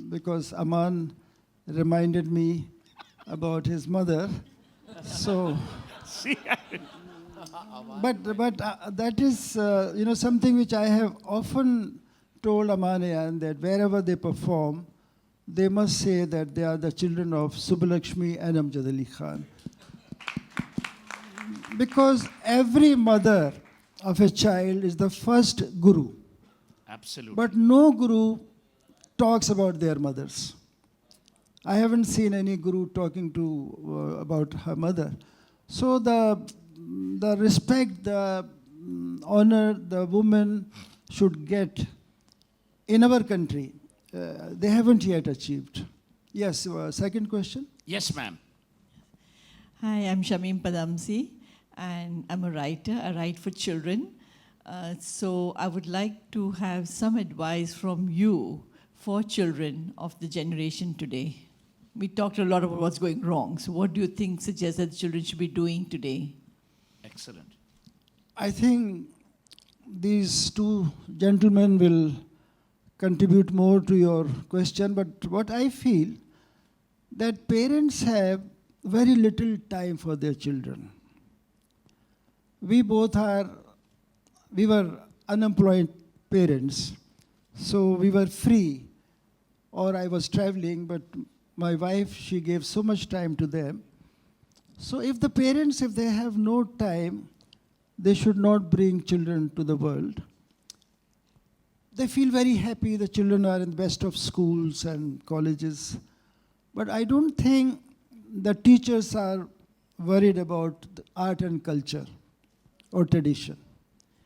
because Aman reminded me about his mother. So, See, but that is you know, something which I have often told Amanayan, that wherever they perform, they must say that they are the children of Subbalakshmi and Amjad Ali Khan. Because every mother of a child is the first guru. absolutely. But no guru talks about their mothers. I haven't seen any guru talking to about her mother. So the respect, the honor the woman should get in our country, they haven't yet achieved. Yes, second question? Yes, ma'am. Hi, I'm Shamim Padamsi, and I'm a writer. I write for children. So I would like to have some advice from you for children of the generation today. We talked a lot about what's going wrong. So what do you think suggests that children should be doing today? Excellent. I think these two gentlemen will contribute more to your question, but what I feel, that parents have very little time for their children. We were unemployed parents, so we were free, or I was traveling, but my wife, she gave so much time to them. So if the parents, if they have no time, they should not bring children to the world. They feel very happy, the children are in the best of schools and colleges. But I don't think the teachers are worried about the art and culture or tradition.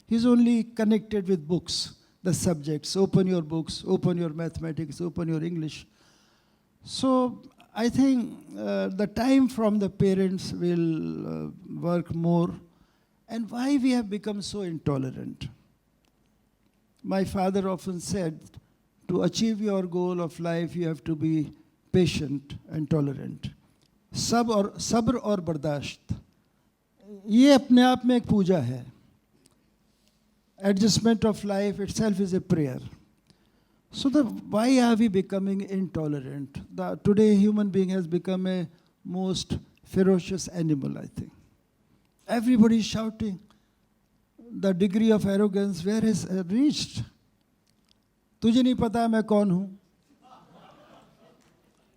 He's only connected with books, the subjects. Open your books, open your mathematics, open your English. So I think the time from the parents will work more. And why we have become so intolerant? My father often said, to achieve your goal of life, you have to be patient and tolerant. Sabr और बर्दाश्त, ये अपने आप में एक पूजा है. Adjustment of life itself is a prayer. So why are we becoming intolerant? Today human being has become a most ferocious animal, I think. Everybody is shouting. The degree of arrogance, where has reached? तुझे नहीं पता मैं कौन हूँ?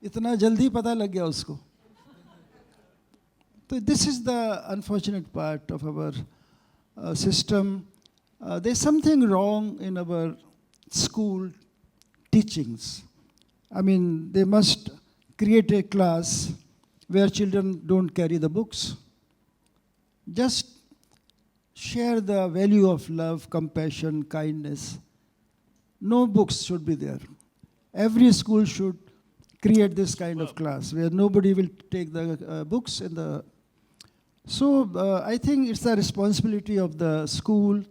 इतना जल्दी पता लग गया उसको. So this is the unfortunate part of our system. There's something wrong in our school teachings. I mean, they must create a class where children don't carry the books. Just share the value of love, compassion, kindness. No books should be there. Every school should create this kind of class where nobody will take the books in the... So I think it's the responsibility of the school,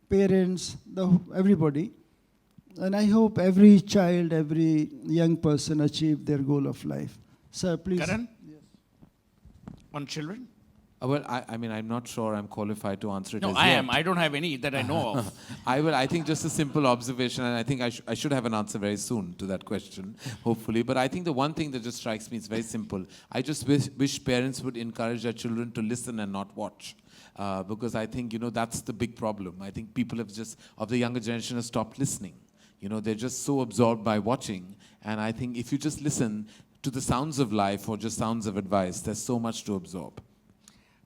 parents, everybody. And I hope every child, every young person achieve their goal of life. Sir, please. Karan? Yes. On children? Well, I mean, I'm not sure I'm qualified to answer it. No, as I yet. am. I don't have any that I know of. I think just a simple observation, and I think I should have an answer very soon to that question, hopefully. But I think the one thing that just strikes me is very simple. I just wish parents would encourage their children to listen and not watch. Because I think, you know, that's the big problem. I think people of the younger generation have stopped listening. You know, they're just so absorbed by watching. And I think if you just listen to the sounds of life or just sounds of advice, there's so much to absorb.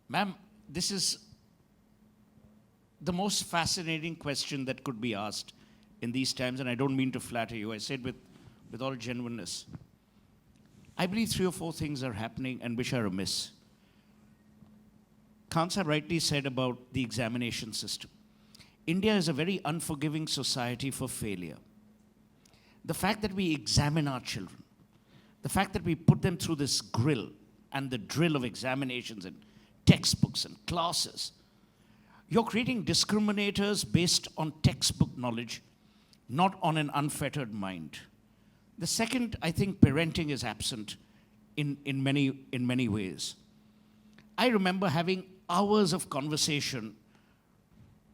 Ma'am, this is the most fascinating question that could be asked in these times, and I don't mean to flatter you. I said with all genuineness. I believe 3 or 4 things are happening and which are amiss. Khansa rightly said about the examination system. India is a very unforgiving society for failure. The fact that we examine our children, the fact that we put them through this grill and the drill of examinations and textbooks and classes. You're creating discriminators based on textbook knowledge, not on an unfettered mind. The second, I think parenting is absent in many ways. I remember having hours of conversation,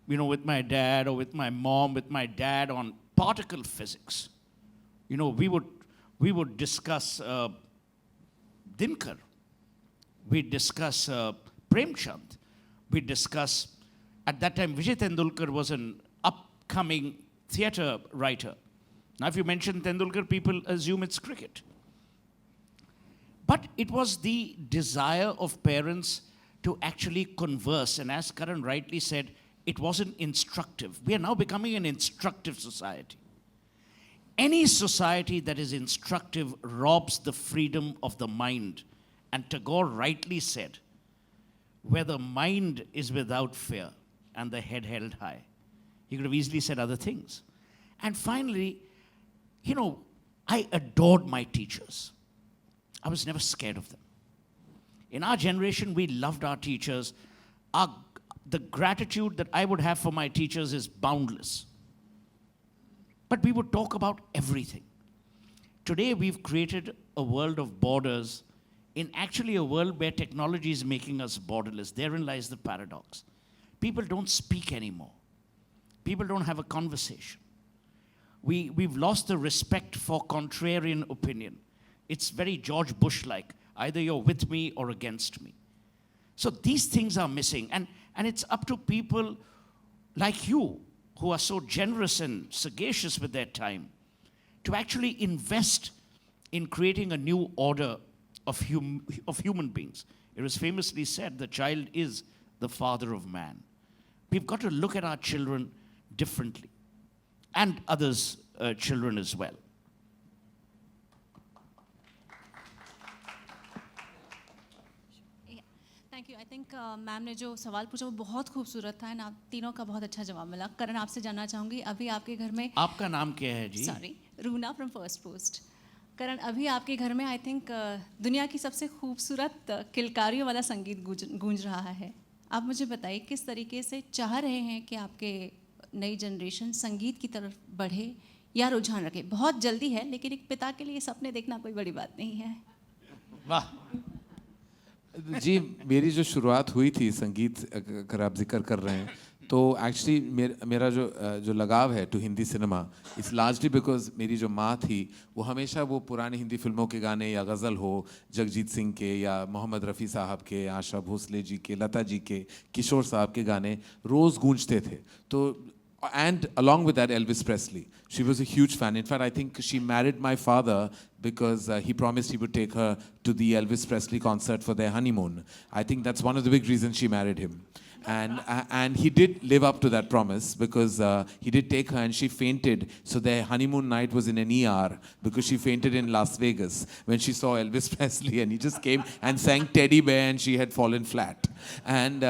with my dad or with my mom, with my dad on particle physics. We would discuss Dinkar. We'd discuss Premchand. We'd discuss, at that time, Vijay Tendulkar was an upcoming theatre writer. Now, if you mention Tendulkar, people assume it's cricket. But it was the desire of parents to actually converse. And as Karan rightly said, it wasn't instructive. We are now becoming an instructive society. Any society that is instructive robs the freedom of the mind. And Tagore rightly said, where the mind is without fear and the head held high. He could have easily said other things. And finally, I adored my teachers. I was never scared of them. In our generation, we loved our teachers. The gratitude that I would have for my teachers is boundless. But we would talk about everything. Today, we've created a world of borders in actually a world where technology is making us borderless. Therein lies the paradox. People don't speak anymore. People don't have a conversation. We've lost the respect for contrarian opinion. It's very George Bush-like. Either you're with me or against me. So these things are missing. And it's up to people like you who are so generous and sagacious with their time to actually invest in creating a new order of human beings. It was famously said, the child is the father of man. We've got to look at our children differently, and others' children as well. Thank you I think ma'am ने जो सवाल पूछा वो बहुत खूबसूरत था and आप तीनों का बहुत अच्छा जवाब मिला. करण, आपसे जानना चाहूँगी, अभी आपके घर में आपका नाम क्या है जी? Sorry, Runa from First Post. Karan, अभी आपके घर में आई थिंक दुनिया की सबसे खूबसूरत किलकारियों वाला संगीत गूंज रहा है. आप मुझे बताइए किस तरीके से चाह रहे हैं कि आपके नई जनरेशन संगीत की तरफ बढ़े या रुझान रखे. बहुत जल्दी है, लेकिन एक पिता के लिए सपने देखना कोई बड़ी बात नहीं है. वाह जी, मेरी जो शुरुआत हुई थी संगीत, अगर आप जिक्र कर रहे हैं, तो एक्चुअली मेरा जो लगाव है to Hindi cinema it's largely because मेरी जो माँ थी वो हमेशा वो पुरानी हिंदी फिल्मों के गाने या गज़ल हो, जगजीत सिंह के या मोहम्मद रफ़ी साहब के, आशा भोसले जी के, लता जी के, किशोर साहब के गाने रोज़ गूंजते थे. तो and along with that, Elvis Presley. She was a huge fan. In fact, I think she married my father because he promised he would take her to the Elvis Presley concert for their honeymoon. I think that's one of the big reasons she married him. And he did live up to that promise because he did take her and she fainted. So their honeymoon night was in an ER because she fainted in Las Vegas when she saw Elvis Presley, and he just came and sang Teddy Bear and she had fallen flat. And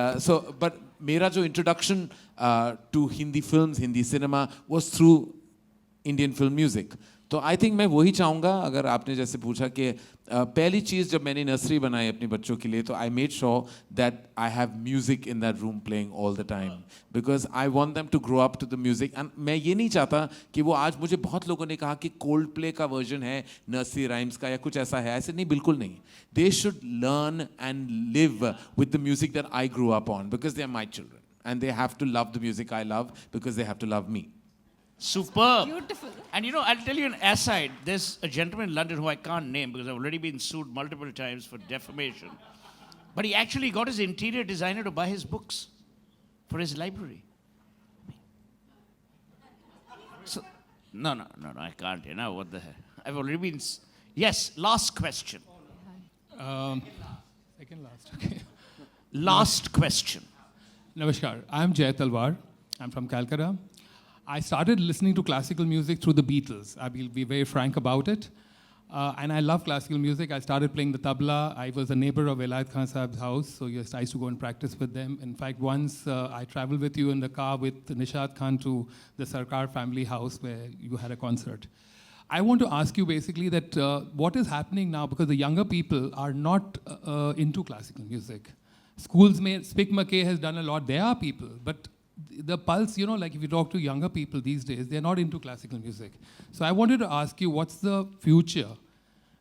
but मेरा जो introduction to Hindi films, Hindi cinema was through Indian film music. तो I think मैं वही चाहूँगा. अगर आपने जैसे पूछा कि पहली चीज़ जब मैंने नर्सरी बनाई अपने बच्चों के लिए, तो I made sure that I have music in that room playing all the time because I want them to grow up to the music. And मैं ये नहीं चाहता कि वो, आज मुझे बहुत लोगों ने कहा कि कोल्ड प्ले का वर्जन है नर्सरी राइम्स का या कुछ ऐसा है. ऐसे नहीं, बिल्कुल नहीं. They should learn and live with the music that I grow up on because they are my children and they have to love the music I love because they have to love me. Superb. Beautiful. And I'll tell you an aside. There's a gentleman in London who I can't name because I've already been sued multiple times for defamation. But he actually got his interior designer to buy his books for his library. So, no, I can't. What the hell? I've already been... Yes, last question. Second last, okay. Last question. Namaskar. I'm Jay Talwar. I'm from Calcutta. I started listening to classical music through the Beatles. I will be very frank about it. And I love classical music. I started playing the tabla. I was a neighbor of Velayat Khan Sahab's house, so yes, I used to go and practice with them. In fact, once I traveled with you in the car with Nishad Khan to the Sarkar family house where you had a concert. I want to ask you basically that what is happening now, because the younger people are not into classical music. schools may, Spick McKay has done a lot. There are people, but the pulse, you know, like if you talk to younger people these days, they're not into classical music. So I wanted to ask you, what's the future?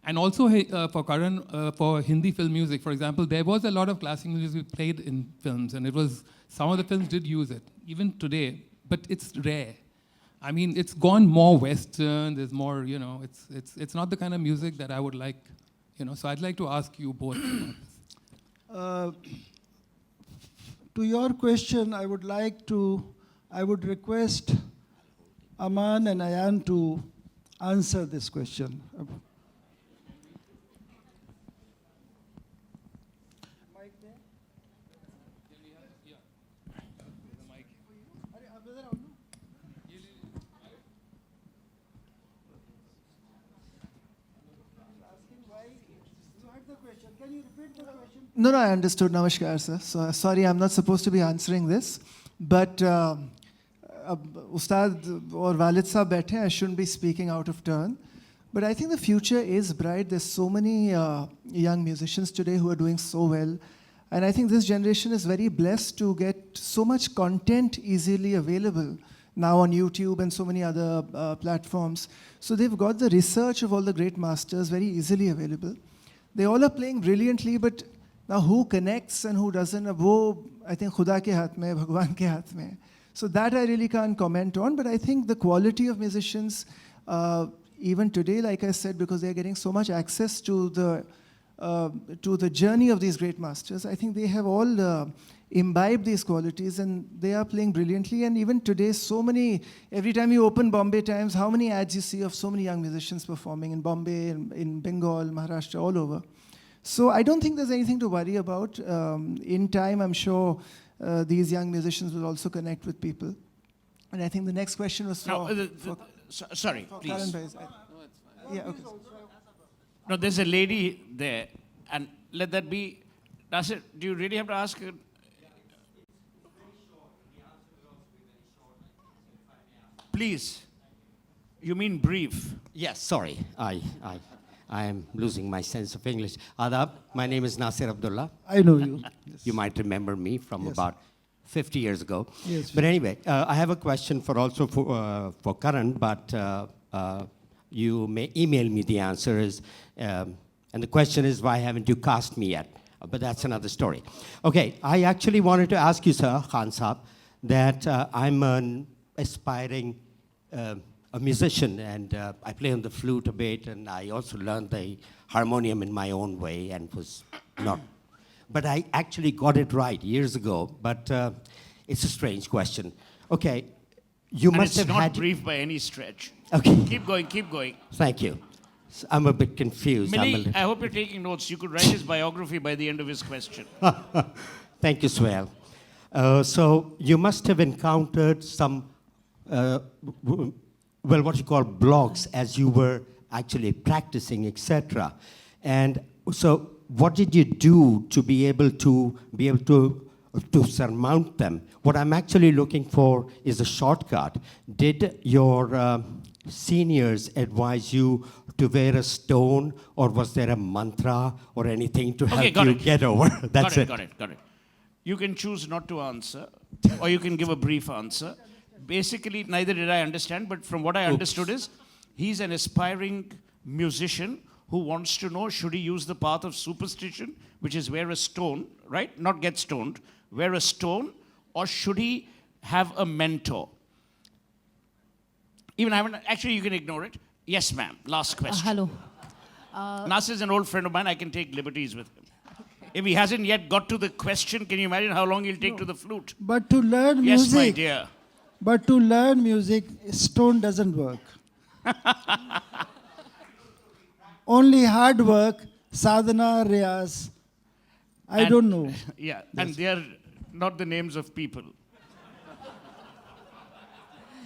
And also for Karan, for Hindi film music, for example, there was a lot of classical music played in films, and it was, some of the films did use it, even today, but it's rare. I mean, it's gone more Western, there's more, you know, it's not the kind of music that I would like, you know, so I'd like to ask you both about this. To your question, I would request Aman and Ayan to answer this question. No, I understood. Namaskar, sir. So, sorry, I'm not supposed to be answering this. But Ustad or Walid Sahab baithe, I shouldn't be speaking out of turn. But I think the future is bright. There's so many young musicians today who are doing so well. And I think this generation is very blessed to get so much content easily available now on YouTube and so many other platforms. So they've got the research of all the great masters very easily available. They all are playing brilliantly, but now who connects and who doesn't, wo, I think Khuda ke haath mein, Bhagwan ke haath mein. So that I really can't comment on, but I think the quality of musicians, even today, like I said, because they're getting so much access to the journey of these great masters, I think they have all imbibed these qualities and they are playing brilliantly. And even today, so many, every time you open Bombay Times, how many ads you see of so many young musicians performing in Bombay, in Bengal, Maharashtra, all over. So I don't think there's anything to worry about. In time, I'm sure these young musicians will also connect with people. And I think the next question was for... Sorry, please. Karan Bhai. Yeah, okay. No, there's a lady there, and let that be... Nasir, do you really have to ask her? Please. You mean brief? Yes, sorry. I am losing my sense of English. Adab, my name is Nasir Abdullah. I know you. You might remember me from about 50 years ago. Yes. But anyway, I have a question for Karan, but you may email me the answers. And the question is, why haven't you cast me yet? But that's another story. Okay, I actually wanted to ask you, sir, Khan Saab, that I'm an aspiring a musician, and I play on the flute a bit, and I also learned the harmonium in my own way, and was not. But I actually got it right years ago, but it's a strange question. Okay, you and must have had... it's not brief by any stretch. Okay. Keep going, keep going. Thank you. So I'm a bit confused. Millie, I hope you're taking notes. You could write his biography by the end of his question. Thank you, Swell. So you must have encountered some, well, what you call blogs as you were actually practicing, etc. And so what did you do to be able to surmount them? What I'm actually looking for is a shortcut. Did your seniors advise you to wear a stone, or was there a mantra or anything to help you get over? That's it. Got it. You can choose not to answer, or you can give a brief answer. Basically, neither did I understand, but from what I understood is, he's an aspiring musician who wants to know, should he use the path of superstition, which is wear a stone, right? Not get stoned, wear a stone, or should he have a mentor? Even I haven't, actually you can ignore it. Yes, ma'am, last question. Hello. Nasir is an old friend of mine, I can take liberties with him. If he hasn't yet got to the question, can you imagine how long he'll take to the flute? But to learn music... Yes, my dear. But to learn music, stone doesn't work. Only hard work, sadhana, riyaz. I don't know. Yeah, and they are not the names of people.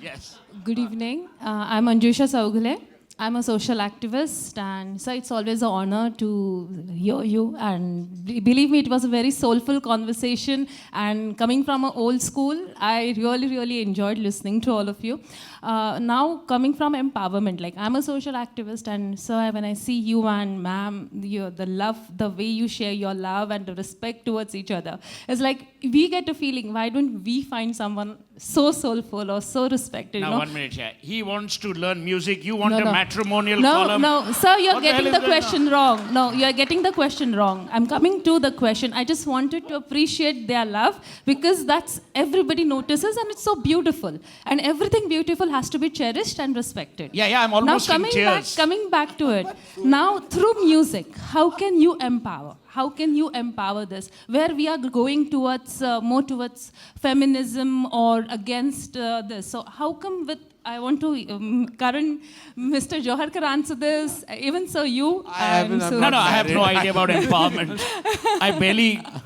Yes. Good evening. I'm Anjusha Saughale. I'm a social activist, and so it's always an honor to hear you. And believe me, it was a very soulful conversation. And coming from an old school, I really enjoyed listening to all of you. Now, coming from empowerment, like I'm a social activist, and so when I see you and ma'am, the love, the way you share your love and the respect towards each other, it's like we get a feeling, why don't we find someone so soulful or so respected? Now, you know? 1 minute here. He wants to learn music. You want a matrimonial no, column? No, sir, you're What getting hell the is going question wrong. No, you're getting the question wrong. I'm coming to the question. I just wanted to appreciate their love because that's everybody notices and it's so beautiful. And everything beautiful has to be cherished and respected. Yeah, I'm almost now, in tears. coming back to it. Now, through music, how can you empower? How can you empower this? Where we are going towards, more towards feminism or against this. So how come with, I want to, Karan, Mr. Johar can answer this. Even so, you. No, I have no idea about empowerment.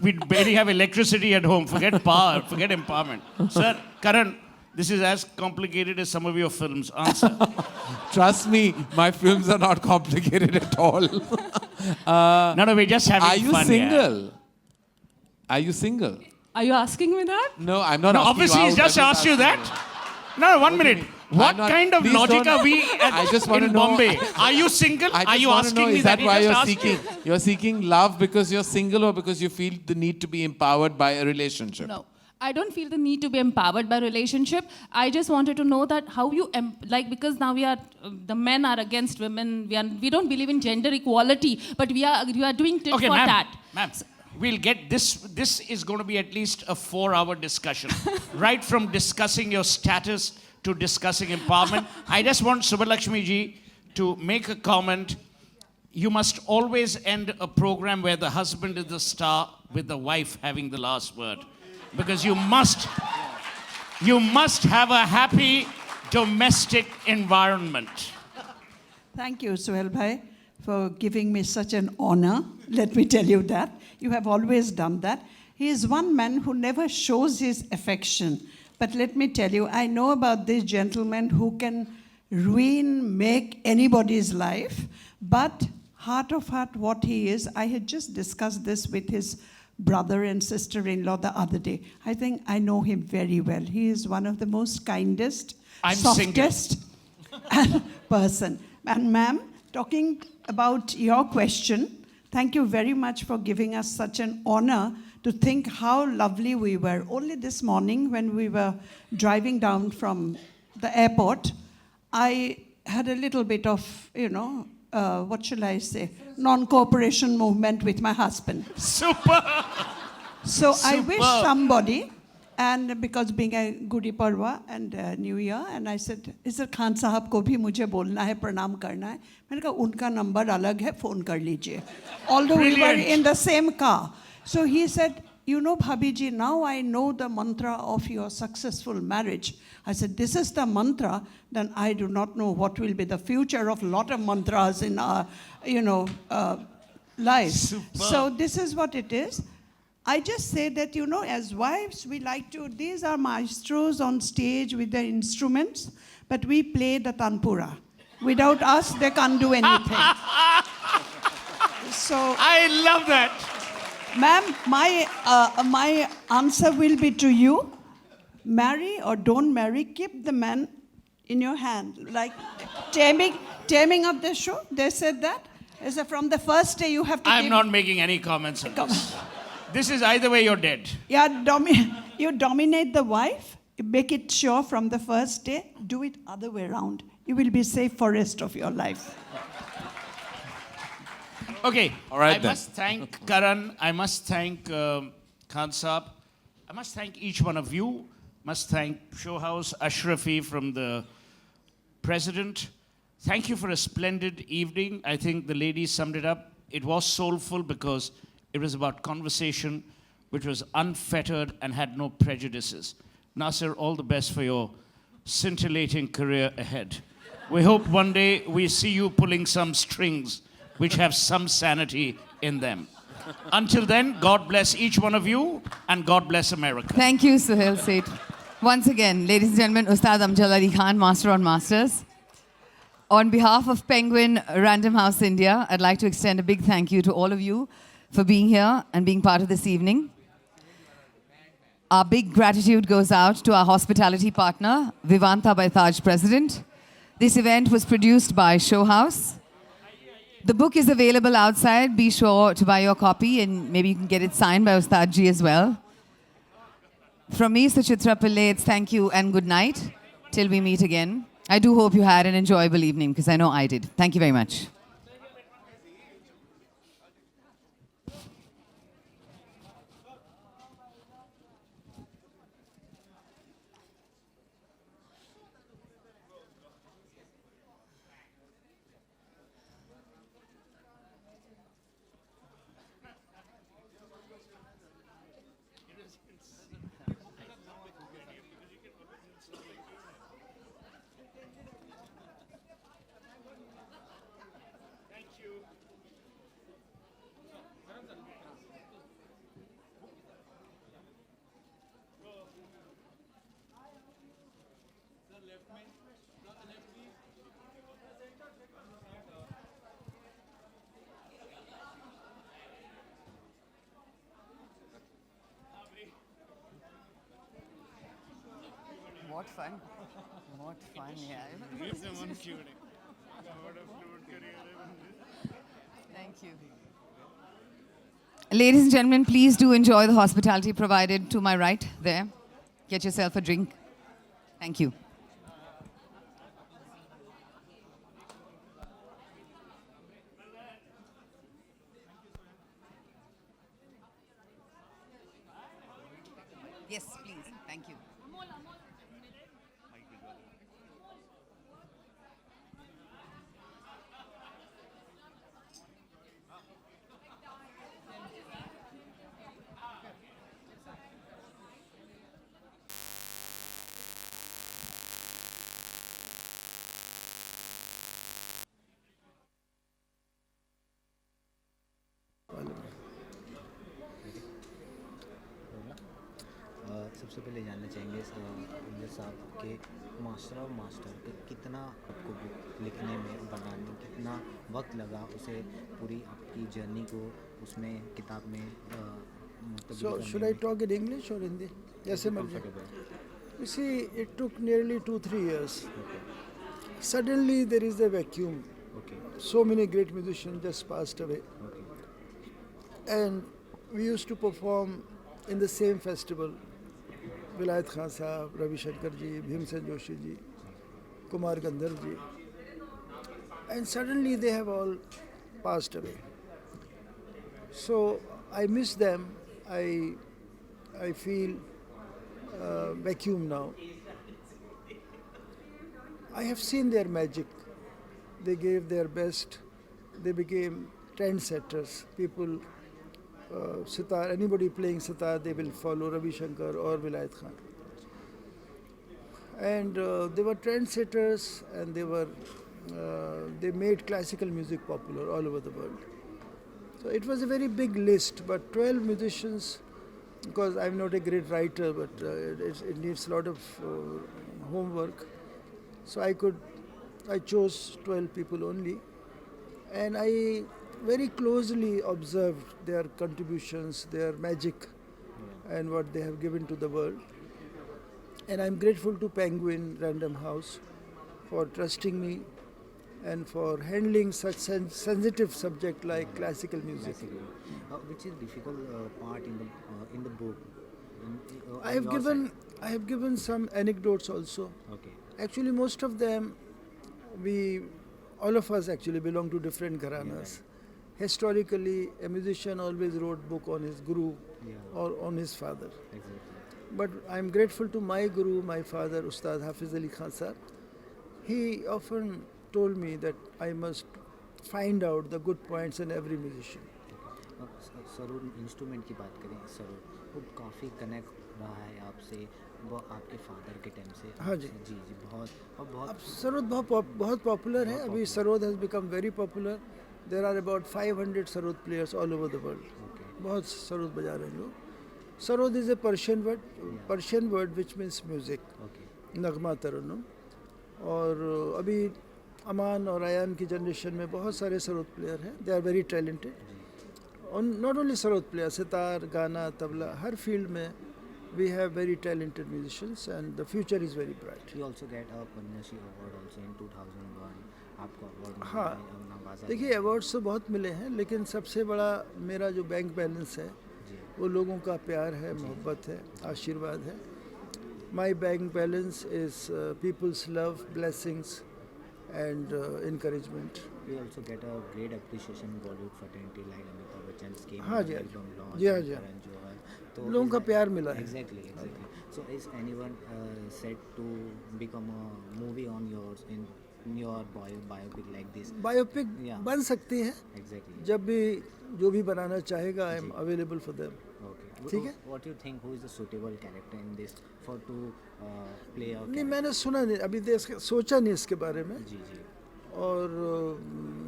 We barely have electricity at home. Forget power, forget empowerment. Sir, Karan, this is as complicated as some of your films. Answer. Trust me, my films are not complicated at all. No, we're just having fun. Are you single? Are you single? Are you asking me that? No, I'm not No, asking obviously you he's out. just asked you that. No, 1 minute. What kind of logic are we in Bombay? Are you single? Are you asking me is that He why just you're asked you. seeking? You're seeking love because you're single or because you feel the need to be empowered by a relationship? No. I don't feel the need to be empowered by relationship. I just wanted to know that how you, because now we are, the men are against women. We don't believe in gender equality, but we are doing tit for tat. Ma'am, we'll get this. This is going to be at least a 4-hour discussion. Right from discussing your status to discussing empowerment. I just want Subbalakshmi ji to make a comment. You must always end a program where the husband is the star with the wife having the last word. Because you must have a happy domestic environment. Thank you, Suhail Bhai, for giving me such an honor. Let me tell you that. You have always done that. He is one man who never shows his affection. But let me tell you, I know about this gentleman who can make anybody's life. But heart of heart, what he is, I had just discussed this with his brother and sister-in-law the other day. I think I know him very well. He is one of the most kindest, softest person. And ma'am, talking about your question, thank you very much for giving us such an honor to think how lovely we were. Only this morning when we were driving down from the airport, I had a little bit of, what shall I say, non-cooperation movement with my husband. Super! So I wish somebody, and because being a Gudi Parva and New Year, and I said, Sir Khan Sahab ko bhi mujhe bolna hai, pranam karna hai. मैंने कहा उनका number अलग है, phone कर लीजिए. Although we were in the same car. So he said, Bhabhi ji, now I know the mantra of your successful marriage. I said, this is the mantra, then I do not know what will be the future of a lot of mantras in our, lives. Super. So this is what it is. I just say that, as wives, we like to, these are maestros on stage with their instruments, but we play the tanpura. Without us, they can't do anything. So I love that. Ma'am, my answer will be to you. Marry or don't marry, keep the man in your hand. Like taming of the show, they said that. Is that from the first day you have to I'm not making any comments on this. This is either way you're dead. Yeah, you dominate the wife, you make it sure from the first day, do it other way around. You will be safe for rest of your life. Okay, all right, I must thank Karan, I must thank Khan Saab, I must thank each one of you, must thank Show House Ashrafi from the President. Thank you for a splendid evening. I think the ladies summed it up. It was soulful because it was about conversation which was unfettered and had no prejudices. Nasir, all the best for your scintillating career ahead. We hope one day we see you pulling some strings which have some sanity in them. Until then, God bless each one of you and God bless America. Thank you, Suhail Seth. Once again, ladies and gentlemen, Ustad Amjad Ali Khan, Master on Masters. On behalf of Penguin Random House India, I'd like to extend a big thank you to all of you for being here and being part of this evening. Our big gratitude goes out to our hospitality partner, Vivanta by Taj President. This event was produced by Show House. The book is available outside. Be sure to buy your copy and maybe you can get it signed by Ustad Ji as well. From me, Suchitra Pillai, it's thank you and good night till we meet again. I do hope you had an enjoyable evening because I know I did. Thank you very much. What fun. What fun, yeah. Thank you. Ladies and gentlemen, please do enjoy the hospitality provided to my right there. Get yourself a drink. Thank you. Yes, please. Thank you. सबसे पहले जानना चाहेंगे अमजद साहब के master of master के कितना आपको book लिखने में बनाने कितना वक्त लगा उसे पूरी आपकी जर्नी को उसमें किताब में So should I talk in English or Hindi? Yes, you see, it took nearly 2-3 years. Okay. Suddenly there is a vacuum. Okay. So many great musicians just passed away. Okay. And we used to perform in the same festival. Vilayat Khan Sahab, Ravi Shankar ji, Bhimsen Joshi ji, Kumar Gandharv ji. And suddenly they have all passed away. So I miss them. I feel vacuum now. I have seen their magic. They gave their best. They became trendsetters. People, sitar, anybody playing sitar, they will follow Ravi Shankar or Vilayat Khan. And they were trendsetters, and they made classical music popular all over the world. So it was a very big list, but 12 musicians, because I'm not a great writer, but it needs a lot of homework. So I chose 12 people only, and I very closely observed their contributions, their magic, and what they have given to the world. And I'm grateful to Penguin Random House for trusting me and for handling such sensitive subject like classical music. Which is difficult part in the book? I have given some anecdotes also. Okay. Actually, most of them, all of us actually belong to different gharanas. Yeah. Historically, a musician always wrote book on his guru or on his father. Exactly. But I'm grateful to my guru, my father, Ustad Hafiz Ali Khan Sahab. He often told me that I must find out the good points in every musician. Sarod instrument की बात करें सरोद वो काफ़ी connect रहा है आपसे वो आपके फादर के टाइम से हाँ जी जी बहुत और बहुत अब सरोद बहुत पॉपुलर है अभी sarod has become very popular there are about 500 sarod players all over the world बहुत सरोद बजा रहे हैं लोग sarod is a Persian word which means music नगमा तरन्नुम और अभी अमान और अयान की जनरेशन में बहुत सारे सरोद प्लेयर हैं. They are very talented. Not only sarod player, sitar, गाना, तबला, हर फील्ड में we have very talented musicians and the future is very bright. You also get a Padma Shri award also in 2001. आपको अवार्ड मिला हाँ, है, नवाजा देखिए गया। अवार्ड्स तो बहुत मिले हैं, लेकिन सबसे बड़ा मेरा जो बैंक बैलेंस है वो लोगों का प्यार है, मोहब्बत है, आशीर्वाद है. My bank balance is people's love, blessings and encouragement. We also get a great appreciation in Bollywood fraternity like Amitabh Bachchan's came हाँ जी, album launch, जी हाँ जी. Karan Johar. तो लोगों का प्यार मिला है. Exactly. So is anyone set to become a movie on yours in your biopic like this? Biopic Yeah. बन सकती है. Exactly. जब भी जो भी बनाना चाहेगा, I am available for them. Okay. ठीक है. What do you think? Who is the suitable character in this for to play a नहीं, मैंने सुना नहीं, अभी सोचा नहीं इसके बारे में. जी जी. और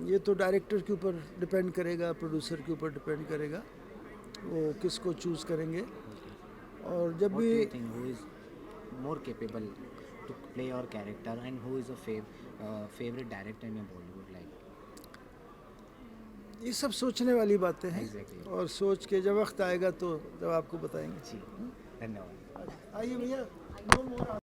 ये तो डायरेक्टर के ऊपर डिपेंड करेगा, प्रोड्यूसर के ऊपर डिपेंड करेगा, वो किसको चूज करेंगे. और जब What भी do you think? Who is more capable to play your character and who is a favorite director in your Bollywood like? ये सब सोचने वाली बातें हैं. Exactly. और सोच के जब वक्त आएगा तो जब आपको बताएंगे. जी, धन्यवाद. आइए भैया.